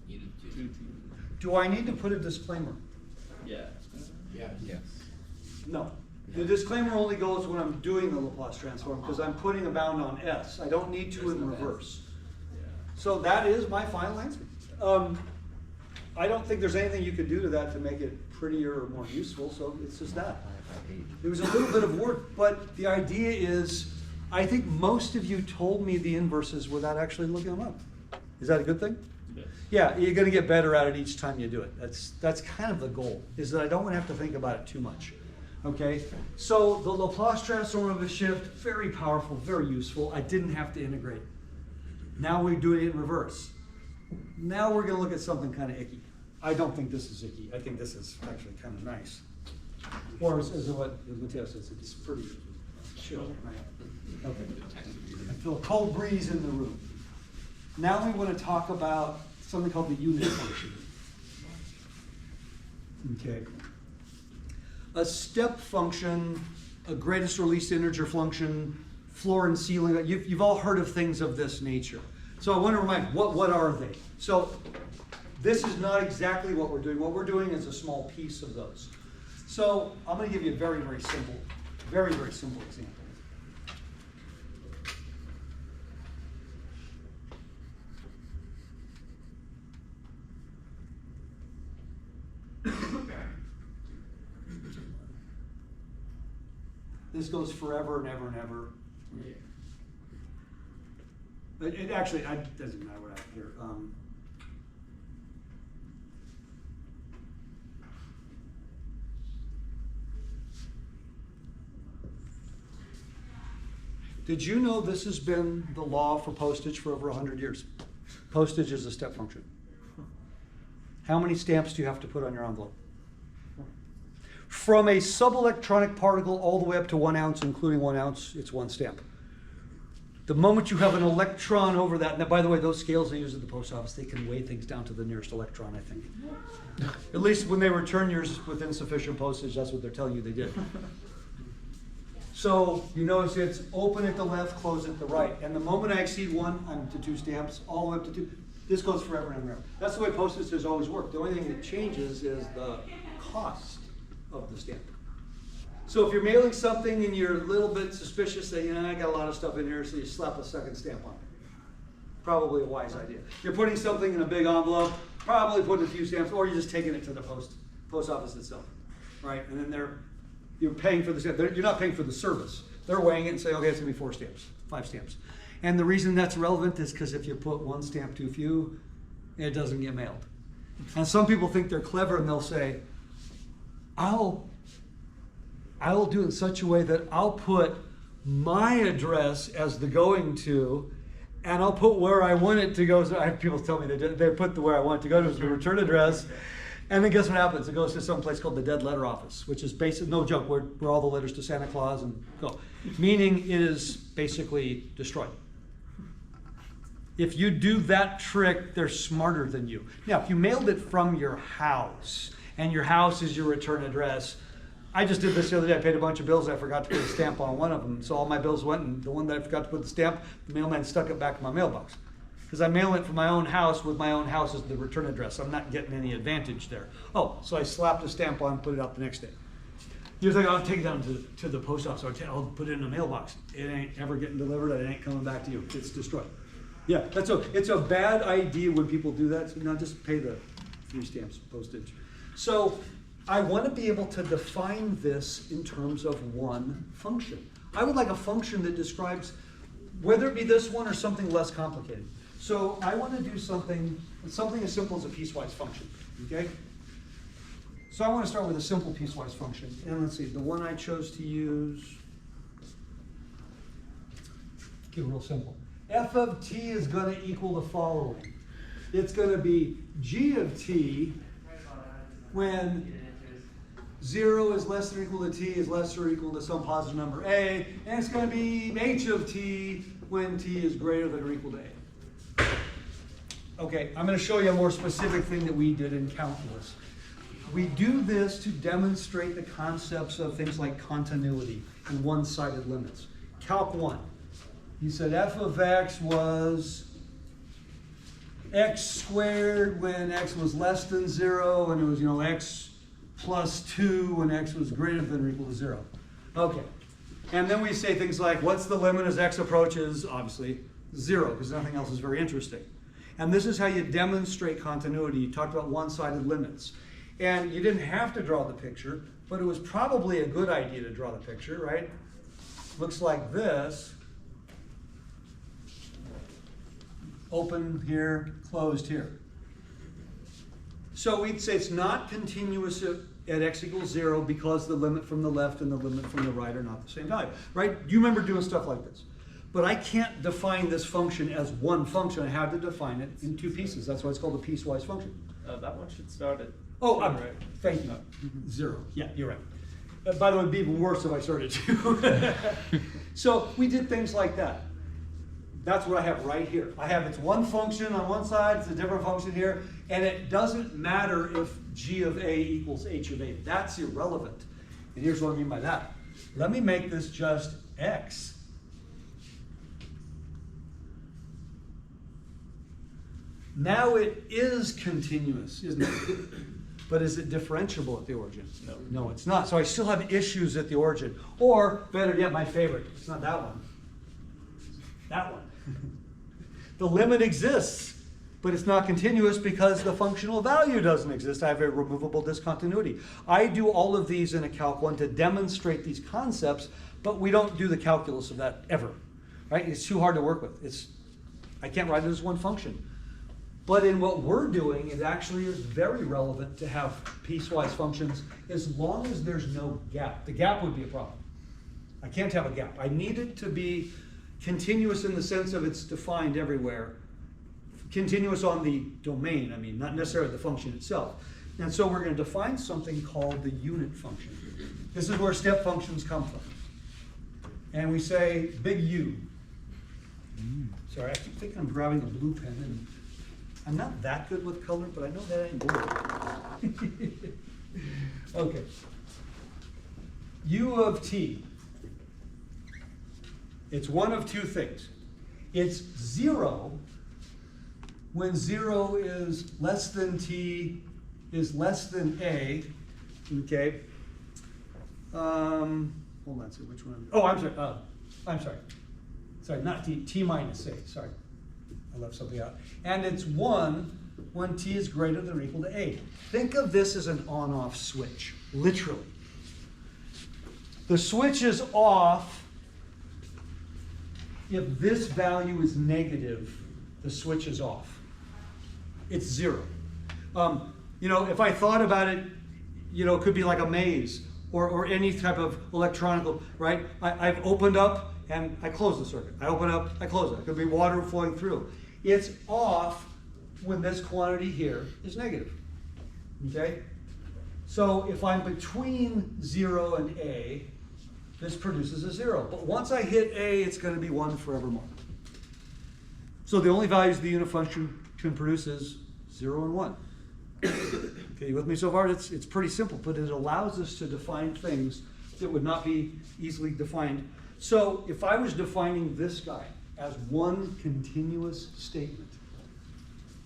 S4: the 2t.
S1: Do I need to put a disclaimer?
S4: Yeah.
S3: Yes.
S1: No. The disclaimer only goes when I'm doing the Laplace transform, because I'm putting a bound on s. I don't need to in reverse.
S4: Yeah.
S1: So that is my final answer. I don't think there's anything you could do to that to make it prettier or more useful, so it's just that. It was a little bit of work, but the idea is, I think most of you told me the inverses without actually looking them up. Is that a good thing?
S4: Yes.
S1: Yeah, you're gonna get better at it each time you do it. That's kind of the goal, is that I don't wanna have to think about it too much. Okay, so the Laplace transform of a shift, very powerful, very useful. I didn't have to integrate. Now we're doing it in reverse. Now we're gonna look at something kind of icky. I don't think this is icky. I think this is actually kind of nice. Or is what Mateo says, it's pretty chill, right? Okay. I feel a cold breeze in the room. Now we want to talk about something called the unit function. Okay. A step function, a greatest or least integer function, floor and ceiling, you've all heard of things of this nature. So I want to remind, what are they? So this is not exactly what we're doing. What we're doing is a small piece of those. So I'm going to give you a very, very simple example. This goes forever and ever and ever. It actually, it doesn't matter what I have here. Did you know this has been the law for postage for over 100 years? Postage is a step function. How many stamps do you have to put on your envelope? From a subelectronic particle all the way up to 1 ounce, including 1 ounce, it's 1 stamp. The moment you have an electron over that, now by the way, those scales they use at the post office, they can weigh things down to the nearest electron, I think. At least when they return yours with insufficient postage, that's what they're telling you they did. So you notice it's open at the left, close at the right. And the moment I exceed 1, I'm to 2 stamps, all the way up to 2. This goes forever and ever. That's the way postage has always worked. The only thing that changes is the cost of the stamp. So if you're mailing something and you're a little bit suspicious that, I got a lot of stuff in here, so you slap a second stamp on it. Probably a wise idea. You're putting something in a big envelope, probably putting a few stamps, or you're just taking it to the post office itself, right? And then you're paying for the stamp. You're not paying for the service. They're weighing it and saying, okay, it's gonna be 4 stamps, 5 stamps. And the reason that's relevant is because if you put 1 stamp too few, it doesn't get mailed. And some people think they're clever and they'll say, I'll do it in such a way that I'll put my address as the going to, and I'll put where I want it to go. So I have people tell me they put where I want it to go to as the return address, And then guess what happens? It goes to some place called the dead letter office, which is basic, no joke, where all the letters to Santa Claus and go. Meaning it is basically destroyed. If you do that trick, they're smarter than you. Now, if you mailed it from your house, and your house is your return address, I just did this the other day. I paid a bunch of bills. I forgot to put a stamp on one of them. So all my bills went, and the one that I forgot to put the stamp, the mailman stuck it back in my mailbox. Because I mail it from my own house with my own house as the return address. I'm not getting any advantage there. Oh, so I slapped a stamp on and put it out the next day. You're thinking, I'll take it down to the post office. I'll put it in a mailbox. It ain't ever getting delivered. It ain't coming back to you. It's destroyed. Yeah, it's a bad idea when people do that. So now just pay the 3 stamps postage. So I want to be able to define this in terms of one function. I would like a function that describes whether it be this one or something less complicated. So I want to do something as simple as a piecewise function, okay? So I want to start with a simple piecewise function. And let's see, the one I chose to use, keep it real simple. F of t is going to equal the following. It's going to be g of t when 0 is less than or equal to t is less or equal to some positive number a, and it's going to be h of t when t is greater than or equal to a. Okay, I'm going to show you a more specific thing that we did in calculus. We do this to demonstrate the concepts of things like continuity and one-sided limits. Calc 1. He said f of x was x squared when x was less than 0, and it was, x plus 2 when x was greater than or equal to 0. Okay. And then we say things like, what's the limit as x approaches? Obviously, 0, because nothing else is very interesting. And this is how you demonstrate continuity. You talked about one-sided limits. And you didn't have to draw the picture, but it was probably a good idea to draw the picture, right? Looks like this. Open here, closed here. So we'd say it's not continuous at x equals 0 because the limit from the left and the limit from the right are not the same value, right? You remember doing stuff like this. But I can't define this function as one function. I have to define it in 2 pieces. That's why it's called a piecewise function.
S4: That one should start at.
S1: Oh,
S4: right.
S1: Thank you. 0. Yeah, you're right. By the way, it'd be even worse if I started 2. So we did things like that. That's what I have right here. I have it's one function on one side, it's a different function here, and it doesn't matter if g of a equals h of a. That's irrelevant. And here's what I mean by that. Let me make this just x. Now it is continuous, isn't it? But is it differentiable at the origin?
S4: No.
S1: No, it's not. So I still have issues at the origin. Or, better yet, my favorite. It's not that one. That one. The limit exists, but it's not continuous because the functional value doesn't exist. I have a removable discontinuity. I do all of these in a Calc 1 to demonstrate these concepts, but we don't do the calculus of that ever. Right? It's too hard to work with. I can't write it as one function. But in what we're doing, it actually is very relevant to have piecewise functions as long as there's no gap. The gap would be a problem. I can't have a gap. I need it to be continuous in the sense of it's defined everywhere. Continuous on the domain, not necessarily the function itself. And so we're going to define something called the unit function. This is where step functions come from. And we say big U. Sorry, I keep thinking I'm grabbing a blue pen, and I'm not that good with color, but I know that ain't blue. Okay. U of t. It's one of 2 things. It's 0 when 0 is less than t is less than a. Okay. Hold on, see which one. Oh, I'm sorry. Sorry, not t. T minus a. Sorry. I left something out. And it's 1 when t is greater than or equal to a. Think of this as an on-off switch, literally. The switch is off if this value is negative, the switch is off. It's 0. If I thought about it, it could be like a maze or any type of electronic, right? I've opened up and I close the circuit. I open up, I close it. It could be water flowing through. It's off when this quantity here is negative. Okay? So if I'm between 0 and a, this produces a 0. But once I hit a, it's going to be 1 forevermore. So the only values the unit function can produce is 0 and 1. Okay, you with me so far? It's pretty simple, but it allows us to define things that would not be easily defined. So if I was defining this guy as one continuous statement,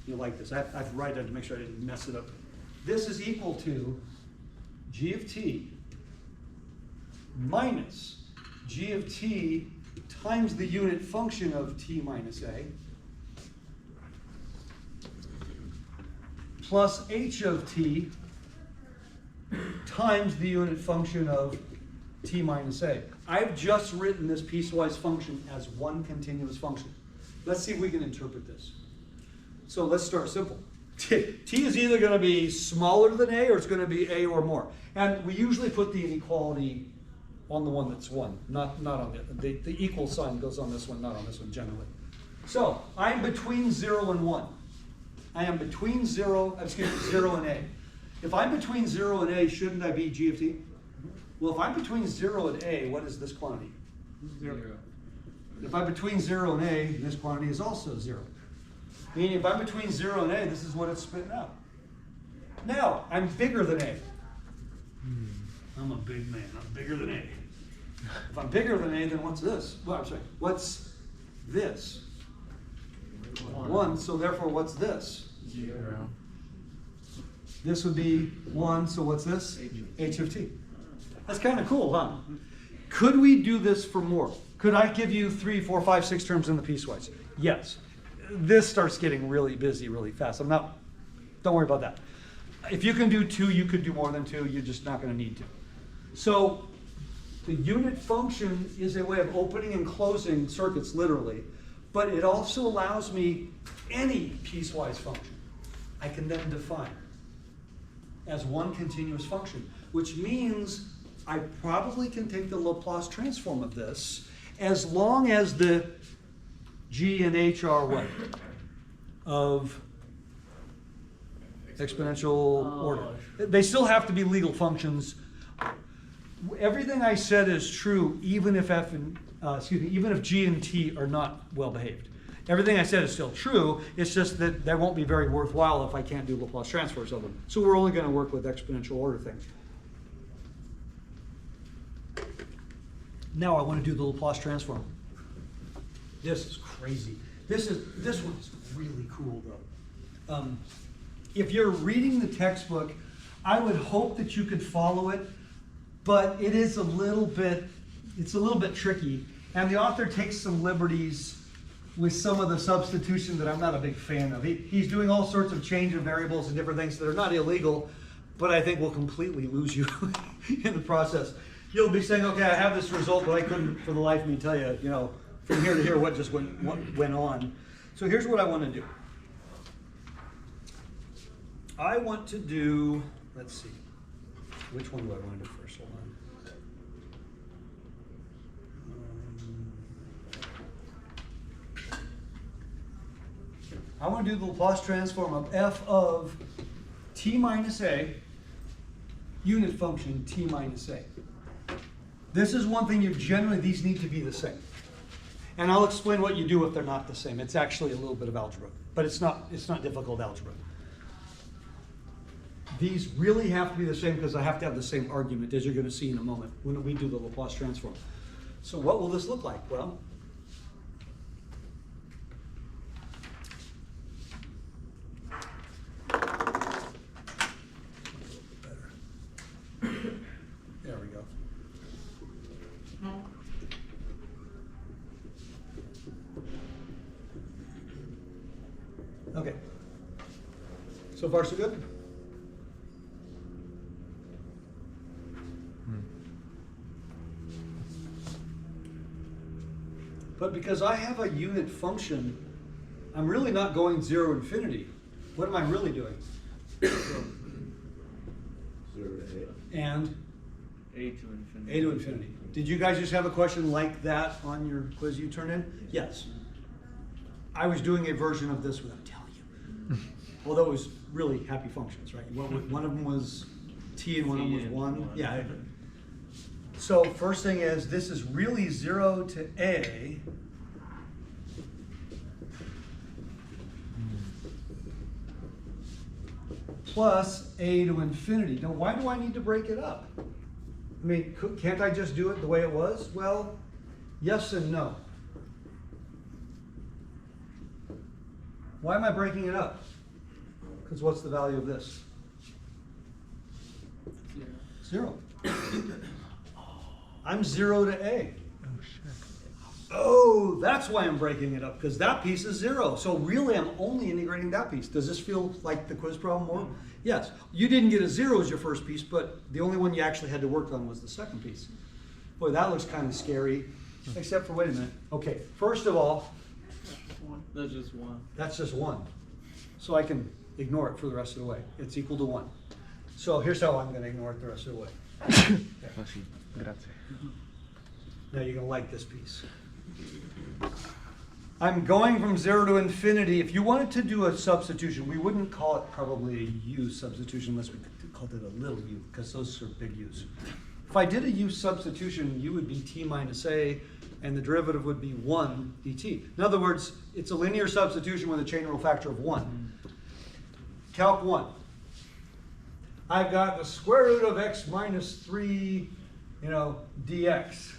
S1: you like this, I've written it to make sure I didn't mess it up. This is equal to g of t minus g of t times the unit function of t minus a plus h of t times the unit function of t minus a. I've just written this piecewise function as one continuous function. Let's see if we can interpret this. So let's start simple. T is either going to be smaller than a or it's going to be a or more. And we usually put the inequality on the one that's 1, not on the equal sign goes on this one, not on this one generally. So I'm between 0 and 1. I am between 0 and a. If I'm between 0 and a, shouldn't I be g of t? Well, if I'm between 0 and a, what is this quantity?
S9: 0.
S1: If I'm between 0 and a, this quantity is also 0. Meaning if I'm between 0 and a, this is what it's spitting out. Now, I'm bigger than a. I'm a big man. I'm bigger than a. If I'm bigger than a, then what's this? Well, I'm sorry. What's this? 1. So therefore, what's this?
S9: 0.
S1: This would be 1. So what's this? H of t. That's kind of cool, huh? Could we do this for more? Could I give you 3, 4, 5, 6 terms in the piecewise? Yes. This starts getting really busy really fast. Don't worry about that. If you can do 2, you could do more than 2. You're just not going to need to. So the unit function is a way of opening and closing circuits literally, but it also allows me any piecewise function I can then define as one continuous function, which means I probably can take the Laplace transform of this as long as the g and h are what? Of exponential order. They still have to be legal functions. Everything I said is true, even if even if g and t are not well behaved. Everything I said is still true. It's just that that won't be very worthwhile if I can't do Laplace transfers of them. So we're only going to work with exponential order things. Now I want to do the Laplace transform. This is crazy. This one is really cool though. If you're reading the textbook, I would hope that you could follow it, but it is a little bit tricky, and the author takes some liberties with some of the substitution that I'm not a big fan of. He's doing all sorts of change of variables and different things that are not illegal, but I think will completely lose you in the process. You'll be saying, okay, I have this result, but I couldn't for the life of me tell you, from here to here what went on. So here's what I want to do. I want to do, let's see, which one do I want to do first? Hold on. I want to do the Laplace transform of f of t minus a, unit function t minus a. This is one thing these need to be the same. And I'll explain what you do if they're not the same. It's actually a little bit of algebra, but it's not difficult algebra. These really have to be the same because I have to have the same argument, as you're going to see in a moment when we do the Laplace transform. So what will this look like? Well, there we go. Okay. So far, so good? But because I have a unit function, I'm really not going 0 to infinity. What am I really doing?
S5: 0 to a.
S1: And
S4: A to infinity.
S1: a to infinity. Did you guys just have a question like that on your quiz you turned in? Yes. I was doing a version of this without telling you. although it was really happy functions, right? One of them was t and one of them was
S4: T and
S1: 1.
S4: one.
S1: Yeah. So first thing is, this is really 0 to a. Plus a to infinity. Now, why do I need to break it up? I mean, can't I just do it the way it was? Well, yes and no. Why am I breaking it up? Because what's the value of this? 0. I'm 0 to a. Oh, that's why I'm breaking it up, because that piece is 0. So really, I'm only integrating that piece. Does this feel like the quiz problem more? Yes. You didn't get a 0 as your first piece, but the only one you actually had to work on was the second piece. Boy, that looks kind of scary, except for, wait a minute. Okay, first of all,
S4: That's just 1.
S1: that's just 1. So I can ignore it for the rest of the way. It's equal to 1. So here's how I'm going to ignore it the rest of the way.
S2: Grazie.
S1: Now you're going to like this piece. I'm going from 0 to infinity. If you wanted to do a substitution, we wouldn't call it probably a u substitution unless we called it a little u, because those are big u's. If I did a u substitution, u would be t minus a, and the derivative would be 1 dt. In other words, it's a linear substitution with a chain rule factor of 1. Calc 1. I've got the square root of x minus 3, dx.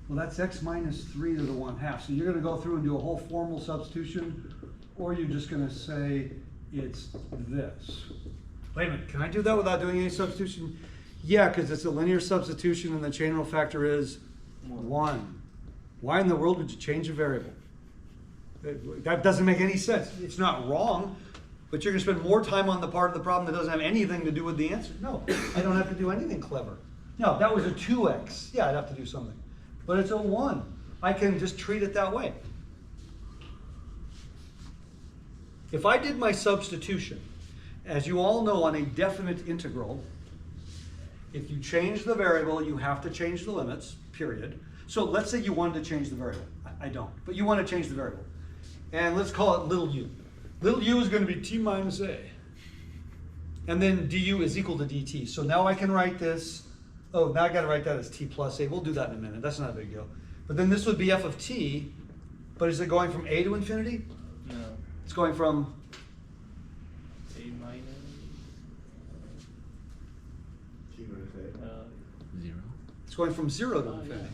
S1: Well, that's x minus 3 to the 1/2. So you're going to go through and do a whole formal substitution, or you're just going to say it's this. Wait a minute, can I do that without doing any substitution? Yeah, because it's a linear substitution and the chain rule factor is 1. Why in the world would you change a variable? That doesn't make any sense. It's not wrong, but you're going to spend more time on the part of the problem that doesn't have anything to do with the answer. No, I don't have to do anything clever. No, that was a 2x. Yeah, I'd have to do something. But it's a 1. I can just treat it that way. If I did my substitution, as you all know, on a definite integral, if you change the variable, you have to change the limits, period. So let's say you wanted to change the variable. I don't, but you want to change the variable. And let's call it little u. Little u is going to be t minus a. And then du is equal to dt. So now I can write this. Oh, now I got to write that as t plus a. We'll do that in a minute. That's not a big deal. But then this would be f of t. But is it going from a to infinity?
S4: No.
S1: It's going from
S4: A minus.
S5: T minus a.
S3: 0.
S1: it's going from 0 to
S4: Oh,
S1: infinity.
S4: yeah.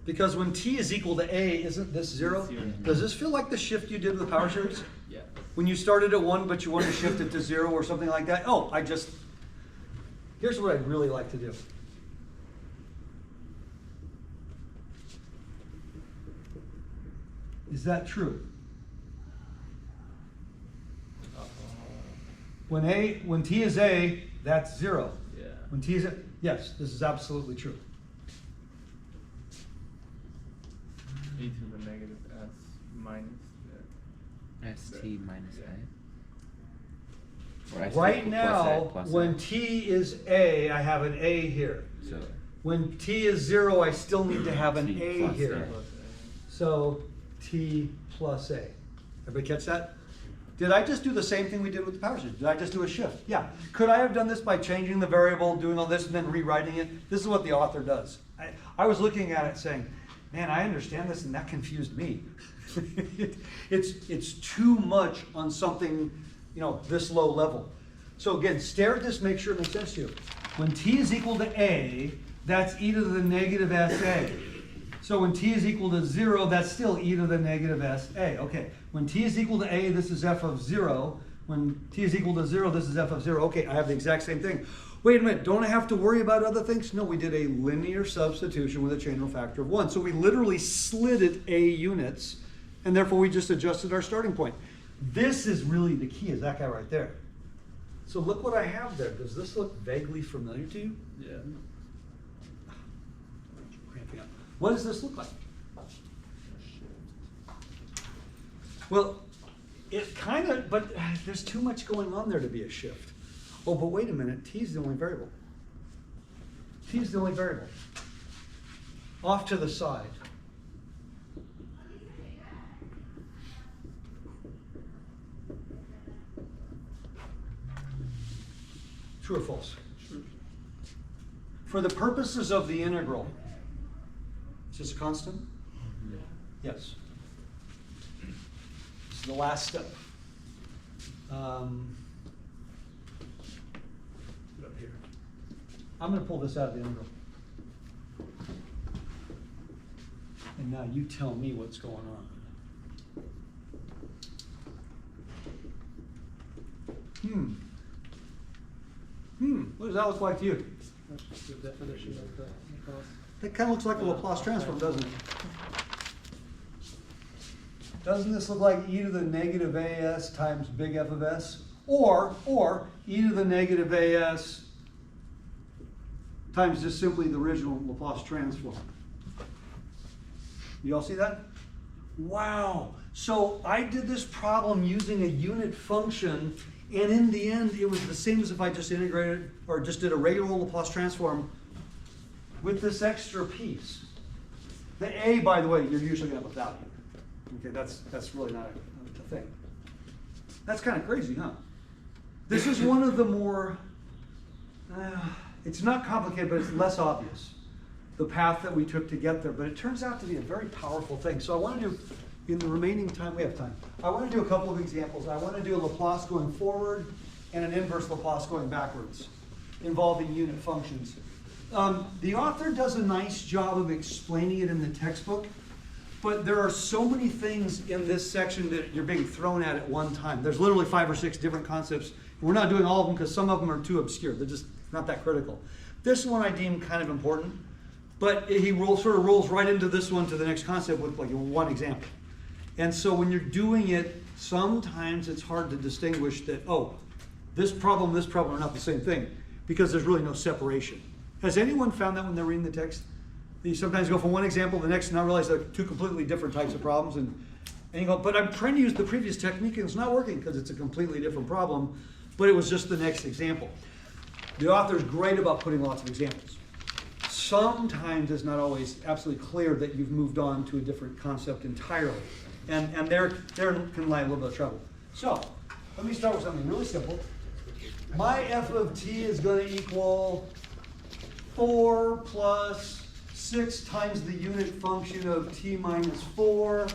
S1: Because when t is equal to a, isn't this 0?
S4: Zero.
S1: Does this feel like the shift you did with power series?
S4: Yeah.
S1: When you started at 1, but you wanted to shift it to 0 or something like that? Oh, here's what I'd really like to do. Is that true? When t is a, that's 0.
S4: Yeah.
S1: When t is a, yes, this is absolutely true.
S4: E to the negative s minus. Yeah.
S3: St minus a. Or st
S1: Right
S3: plus a
S1: now,
S3: plus
S1: when
S3: a.
S1: t is a, I have an a here.
S3: So
S1: When t is 0, I still need to have an
S3: T
S1: a
S3: plus
S1: here.
S3: a.
S4: Plus a.
S1: So t plus a. Everybody catch that? Did I just do the same thing we did with the power series? Did I just do a shift? Yeah. Could I have done this by changing the variable, doing all this, and then rewriting it? This is what the author does. I was looking at it saying, man, I understand this, and that confused me. It's too much on something, this low level. So again, stare at this, make sure it makes sense to you. When t is equal to a, that's e to the negative sa. So when t is equal to 0, that's still e to the negative sa. Okay, when t is equal to a, this is f of 0. When t is equal to 0, this is f of 0. Okay, I have the exact same thing. Wait a minute, don't I have to worry about other things? No, we did a linear substitution with a chain rule factor of 1. So we literally slid it a units, and therefore we just adjusted our starting point. This is really the key, is that guy right there. So look what I have there. Does this look vaguely familiar to you?
S4: Yeah.
S1: What does this look like? Well, it kind of, but there's too much going on there to be a shift. Oh, but wait a minute, t is the only variable. T is the only variable. Off to the side. True or false? For the purposes of the integral, is this a constant? Yes. This is the last step. Put up here. I'm going to pull this out of the integral. And now you tell me what's going on. What does that look like to you?
S9: That's just the definition of the Laplace.
S1: That kind of looks like the Laplace transform, doesn't it? Doesn't this look like e to the negative as times big F of s? Or e to the negative as times just simply the original Laplace transform. You all see that? Wow. So I did this problem using a unit function, and in the end it was the same as if I just integrated or just did a regular Laplace transform with this extra piece. The a, by the way, you're usually going to have a value. Okay, that's really not a thing. That's kind of crazy, huh? This is one of the more, it's not complicated, but it's less obvious, the path that we took to get there. But it turns out to be a very powerful thing. So I want to do, in the remaining time, we have time, I want to do a couple of examples. I want to do a Laplace going forward and an inverse Laplace going backwards, involving unit functions. The author does a nice job of explaining it in the textbook, but there are so many things in this section that you're being thrown at one time. There's literally 5 or 6 different concepts. We're not doing all of them because some of them are too obscure. They're just not that critical. This one I deem kind of important, but he sort of rolls right into this one to the next concept with like one example. And so when you're doing it, sometimes it's hard to distinguish that, oh, this problem are not the same thing, because there's really no separation. Has anyone found that when they're reading the text? You sometimes go from one example to the next and now realize they're 2 completely different types of problems, and you go, but I'm trying to use the previous technique and it's not working because it's a completely different problem, but it was just the next example. The author's great about putting lots of examples. Sometimes it's not always absolutely clear that you've moved on to a different concept entirely, and there can lie a little bit of trouble. So let me start with something really simple. My f of t is going to equal 4 plus 6 times the unit function of t minus 4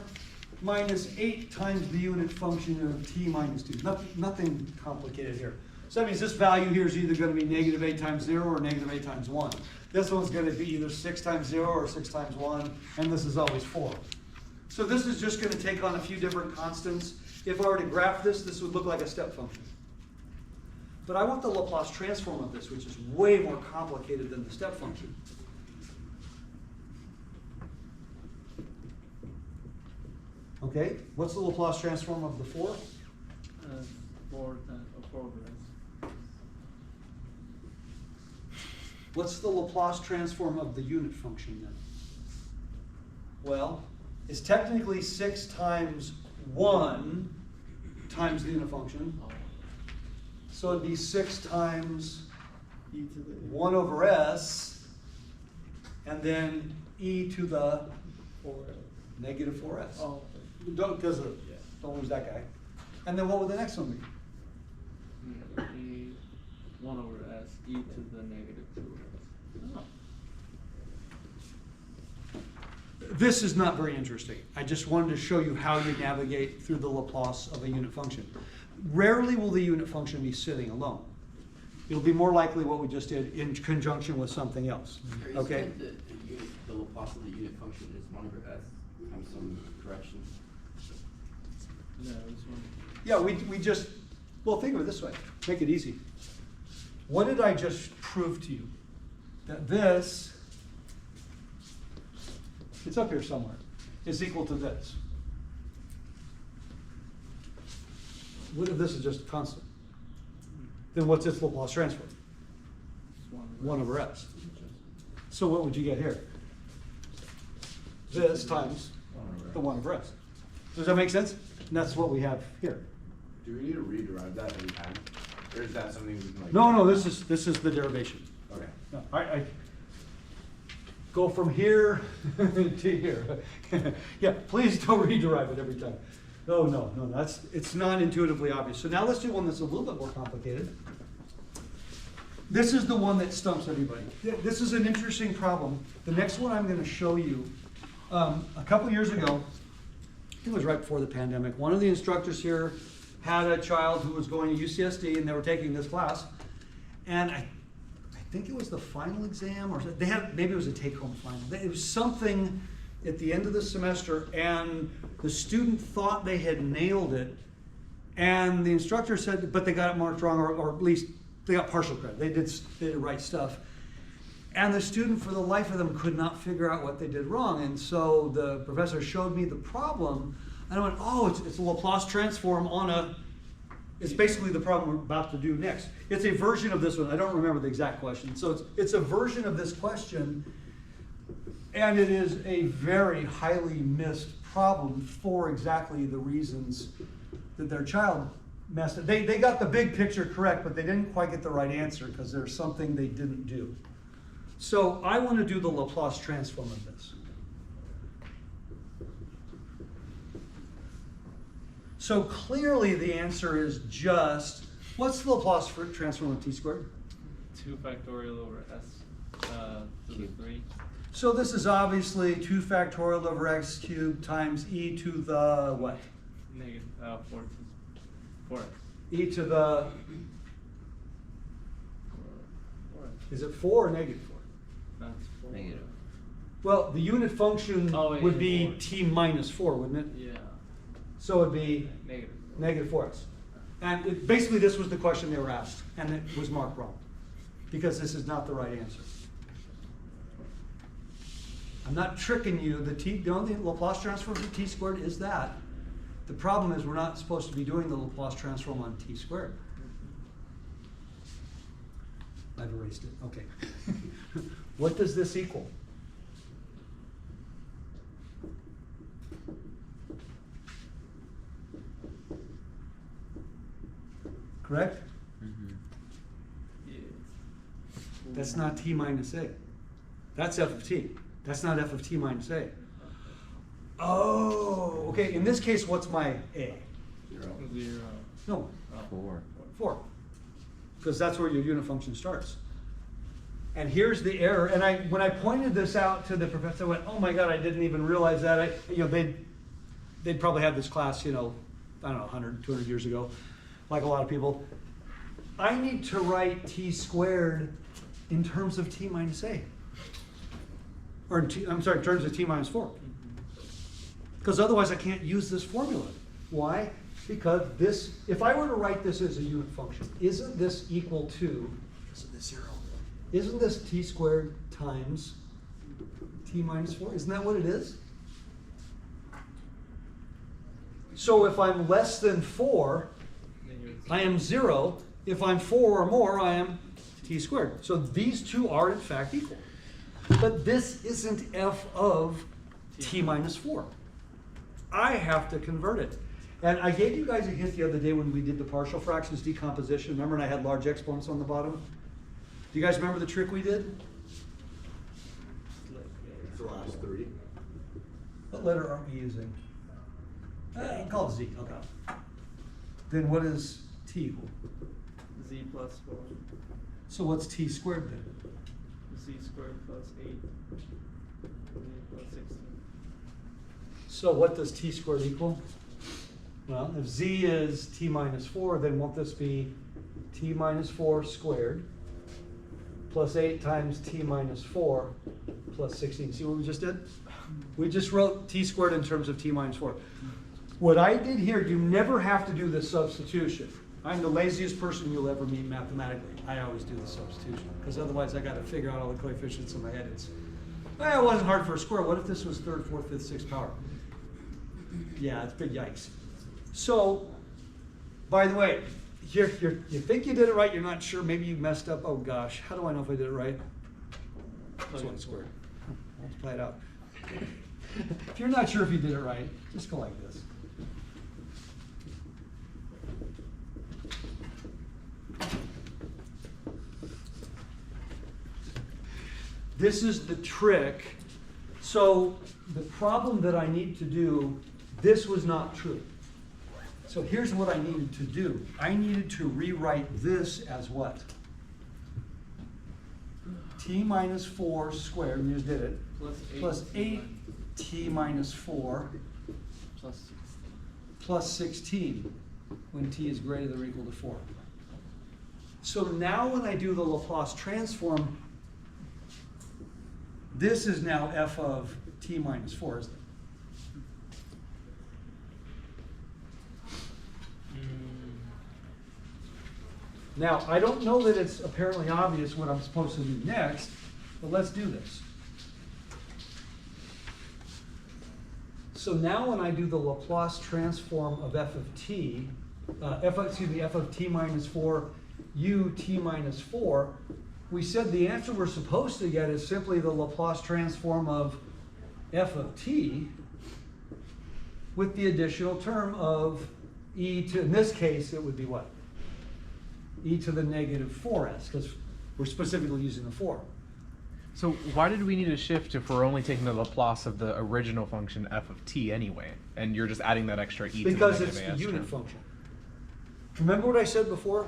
S1: minus 8 times the unit function of t minus 2. Nothing complicated here. So that means this value here is either going to be negative 8 times 0 or negative 8 times 1. This one's going to be either 6 times 0 or 6 times 1, and this is always 4. So this is just going to take on a few different constants. If I were to graph this, this would look like a step function. But I want the Laplace transform of this, which is way more complicated than the step function. Okay, what's the Laplace transform of the 4?
S4: 4 over s.
S1: What's the Laplace transform of the unit function then? Well, it's technically 6 times 1 times the unit function. So it'd be 6 times 1 over s, and then e to the negative 4s.
S4: Oh,
S1: Don't lose that guy. And then what would the next one be?
S4: e 1 over s, e to the negative 2s. Oh.
S1: This is not very interesting. I just wanted to show you how you navigate through the Laplace of a unit function. Rarely will the unit function be sitting alone. It'll be more likely what we just did in conjunction with something else. Okay?
S10: The Laplace of the unit function is 1 over s times some correction.
S4: No, this one.
S1: Yeah, we just, well, think of it this way. Make it easy. What did I just prove to you? That this, it's up here somewhere, is equal to this. What if this is just a constant? Then what's its Laplace transform? 1 over s. So what would you get here? This times the 1 over s. Does that make sense? And that's what we have here.
S5: Do we need to rederive that every time? Or is that something we can like?
S1: No, this is the derivation.
S5: Okay.
S1: No, I go from here to here. Yeah, please don't rederive it every time. No, it's not intuitively obvious. So now let's do one that's a little bit more complicated. This is the one that stumps everybody. This is an interesting problem. The next one I'm going to show you, a couple years ago, I think it was right before the pandemic, one of the instructors here had a child who was going to UCSD and they were taking this class. And I think it was the final exam, or they had, maybe it was a take-home final. It was something at the end of the semester, and the student thought they had nailed it, and the instructor said, but they got it marked wrong, or at least they got partial credit. They did the right stuff. And the student, for the life of them, could not figure out what they did wrong. And so the professor showed me the problem, and I went, oh, it's a Laplace transform on a, it's basically the problem we're about to do next. It's a version of this one. I don't remember the exact question. So it's a version of this question, and it is a very highly missed problem for exactly the reasons that their child messed up. They got the big picture correct, but they didn't quite get the right answer because there's something they didn't do. So I want to do the Laplace transform of this. So clearly the answer is just, what's the Laplace transform of t squared?
S4: 2 factorial over s to the 3.
S1: So this is obviously 2 factorial over x cubed times e to the what?
S4: Negative 4x.
S1: E to the,
S4: 4x.
S1: is it 4 or negative 4?
S4: That's 4.
S3: Negative.
S1: Well, the unit function
S4: Oh, wait,
S1: would be
S4: 4.
S1: t minus 4, wouldn't it?
S4: Yeah.
S1: So it would be
S4: Negative.
S1: negative 4x. And basically this was the question they were asked, and it was marked wrong, because this is not the right answer. I'm not tricking you. The only Laplace transform for t squared is that. The problem is we're not supposed to be doing the Laplace transform on t squared. I've erased it. Okay. What does this equal? Correct?
S4: Yeah.
S1: That's not t minus a. That's f of t. That's not f of t minus a. Oh, okay. In this case, what's my a?
S4: 0.
S1: No,
S3: 4.
S1: 4. Because that's where your unit function starts. And here's the error. And when I pointed this out to the professor, I went, "Oh my God, I didn't even realize that." They'd probably had this class, I don't know, 100, 200 years ago, like a lot of people. I need to write t squared in terms of t minus a. Or in terms of t minus 4. Because otherwise I can't use this formula. Why? Because this, if I were to write this as a unit function, isn't this equal to, isn't this 0? Isn't this t squared times t minus 4? Isn't that what it is? So if I'm less than 4, I am 0. If I'm 4 or more, I am t squared. So these two are in fact equal. But this isn't f of t minus 4. I have to convert it. And I gave you guys a hint the other day when we did the partial fractions decomposition. Remember, and I had large exponents on the bottom? Do you guys remember the trick we did?
S5: It's the last 3.
S1: What letter are we using? Call it z. Okay. Then what is t equal?
S4: Z plus 4.
S1: So what's t squared then?
S4: Z squared plus 8. Z plus 16.
S1: So what does t squared equal? Well, if z is t minus 4, then won't this be t minus 4 squared plus 8 times t minus 4 plus 16? See what we just did? We just wrote t squared in terms of t minus 4. What I did here, you never have to do this substitution. I'm the laziest person you'll ever meet mathematically. I always do the substitution, because otherwise I got to figure out all the coefficients in my head. It wasn't hard for a square. What if this was 3rd, 4th, 5th, 6th power? Yeah, it's big yikes. So, by the way, you think you did it right, you're not sure, maybe you messed up. Oh gosh, how do I know if I did it right? That's 1 squared. Multiply it out. If you're not sure if you did it right, just go like this. This is the trick. So the problem that I need to do, this was not true. So here's what I needed to do. I needed to rewrite this as what? t minus 4 squared, we just did it,
S4: Plus
S1: plus 8t minus 4
S4: plus 6.
S1: plus 16 when t is greater than or equal to 4. So now when I do the Laplace transform, this is now f of t minus 4, isn't it? Now, I don't know that it's apparently obvious what I'm supposed to do next, but let's do this. So now when I do the Laplace transform of f of t, f of t minus 4, u t minus 4, we said the answer we're supposed to get is simply the Laplace transform of f of t with the additional term of e to, in this case, it would be what? E to the negative 4s, because we're specifically using the 4.
S2: So why did we need a shift if we're only taking the Laplace of the original function f of t anyway, and you're just adding that extra e
S1: Because
S2: to the
S1: it's
S2: negative
S1: the
S2: as
S1: unit
S2: term?
S1: function. Remember what I said before?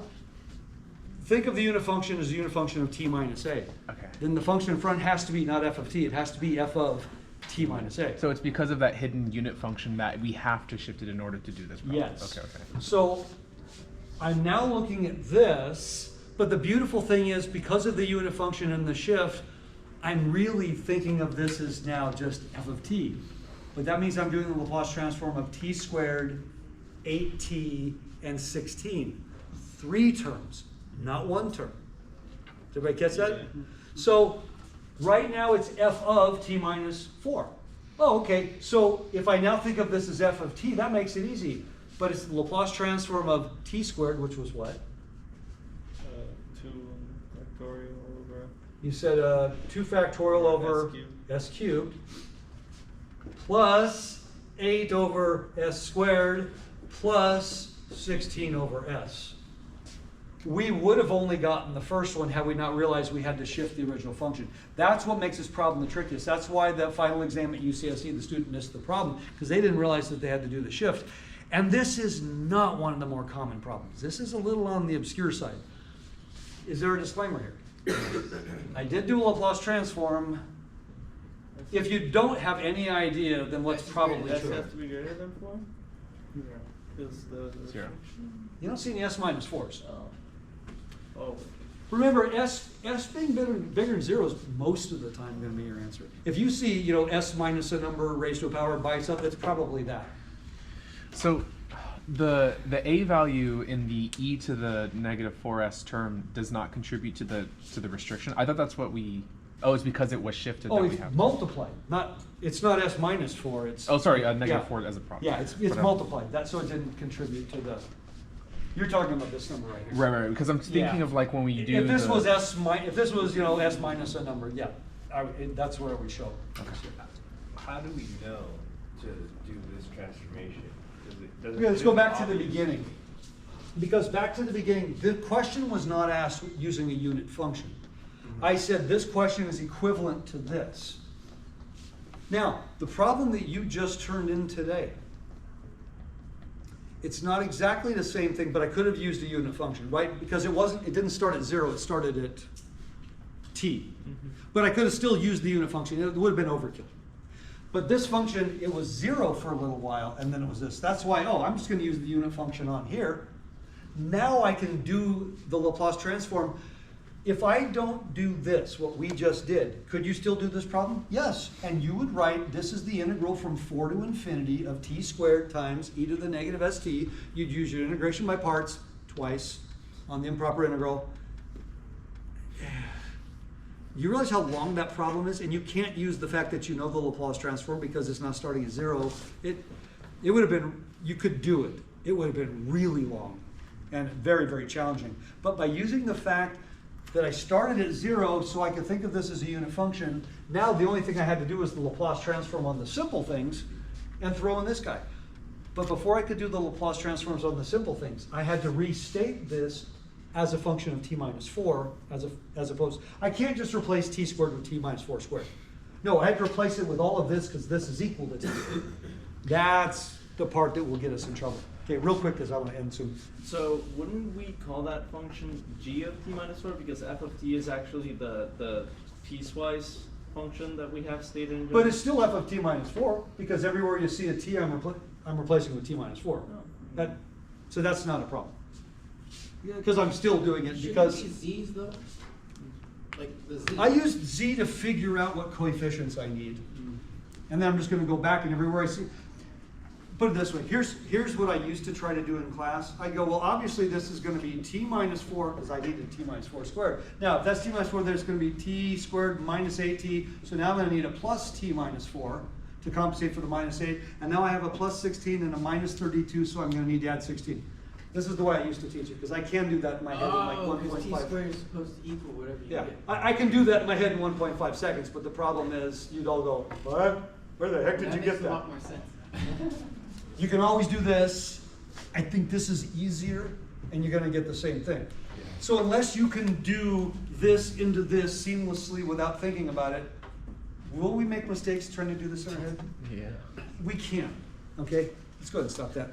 S1: Think of the unit function as a unit function of t minus a.
S2: Okay.
S1: Then the function in front has to be not f of t, it has to be f of t minus a.
S2: So it's because of that hidden unit function that we have to shift it in order to do this problem.
S1: Yes.
S2: Okay, okay.
S1: So I'm now looking at this, but the beautiful thing is because of the unit function and the shift, I'm really thinking of this as now just f of t. But that means I'm doing the Laplace transform of t squared, 8t, and 16. 3 terms, not 1 term. Did everybody catch that? So right now it's f of t minus 4. Oh, okay. So if I now think of this as f of t, that makes it easy. But it's the Laplace transform of t squared, which was what?
S4: 2 factorial over.
S1: You said 2 factorial over s cubed plus 8 over s squared plus 16 over s. We would have only gotten the first one had we not realized we had to shift the original function. That's what makes this problem the trickiest. That's why the final exam at UCSC, the student missed the problem, because they didn't realize that they had to do the shift. And this is not one of the more common problems. This is a little on the obscure side. Is there a disclaimer here? I did do a Laplace transform. If you don't have any idea, then what's probably
S4: S
S1: true?
S4: has to be greater than 4? Is the
S2: 0.
S1: You don't see any s minus 4s.
S4: Oh.
S1: Remember, s being bigger than 0 is most of the time going to be your answer. If you see, s minus a number raised to a power by itself, it's probably that.
S2: So the a value in the e to the negative 4s term does not contribute to the restriction. I thought that's what we. Oh, it's because it was shifted.
S1: Oh,
S2: that
S1: it's
S2: we have.
S1: multiplied. It's not s minus 4. It's
S2: Oh, sorry, negative
S1: yeah.
S2: 4 as a problem.
S1: Yeah, it's
S2: Whatever.
S1: multiplied. That's so it didn't contribute to the. You're talking about this number right here.
S2: Right, because I'm thinking
S1: Yeah.
S2: of like when we do.
S1: If this
S2: the,
S1: was if this was s minus a number, yeah, that's where it would show.
S6: How do we know to do this transformation?
S1: Okay, let's go back to the beginning. Because back to the beginning, the question was not asked using a unit function. I said this question is equivalent to this. Now, the problem that you just turned in today, it's not exactly the same thing, but I could have used a unit function, right? Because it didn't start at 0, it started at t. But I could have still used the unit function. It would have been overkill. But this function, it was 0 for a little while, and then it was this. That's why, I'm just going to use the unit function on here. Now I can do the Laplace transform. If I don't do this, what we just did, could you still do this problem? Yes. And you would write, this is the integral from 4 to infinity of t squared times e to the negative st. You'd use your integration by parts twice on the improper integral. You realize how long that problem is? And you can't use the fact that you know the Laplace transform because it's not starting at 0. It would have been, you could do it. It would have been really long and very, very challenging. But by using the fact that I started at 0 so I could think of this as a unit function, now the only thing I had to do was the Laplace transform on the simple things and throw in this guy. But before I could do the Laplace transforms on the simple things, I had to restate this as a function of t minus 4, as opposed, I can't just replace t squared with t minus 4 squared. No, I had to replace it with all of this because this is equal to t. That's the part that will get us in trouble. Okay, real quick because I want to end soon.
S4: So wouldn't we call that function g of t minus 4 because f of t is actually the piecewise function that we have stated in.
S1: But it's still f of t minus 4, because everywhere you see a t, I'm replacing with t minus 4. So that's not a problem. Because I'm still doing it because
S10: Shouldn't it be Z's though? Like the Z.
S1: I used z to figure out what coefficients I need. And then I'm just going to go back and everywhere I see. Put it this way, here's what I used to try to do in class. I go, well, obviously this is going to be t minus 4, because I needed t minus 4 squared. Now, if that's t minus 4, there's going to be t squared minus 8t. So now I'm going to need a plus t minus 4 to compensate for the minus 8. And now I have a plus 16 and a minus 32, so I'm going to need to add 16. This is the way I used to teach it, because I can do that in my head in like
S10: because t
S1: 1.5.
S10: squared is supposed to equal whatever you
S1: Yeah,
S10: get.
S1: I can do that in my head in 1.5 seconds, but the problem is you'd all go, what? Where the heck did you get
S10: That makes a
S1: that?
S10: lot more sense.
S1: You can always do this. I think this is easier, and you're gonna get the same thing. So unless you can do this into this seamlessly without thinking about it, will we make mistakes trying to do this in our head?
S2: Yeah.
S1: We can, okay? Let's go ahead and stop that.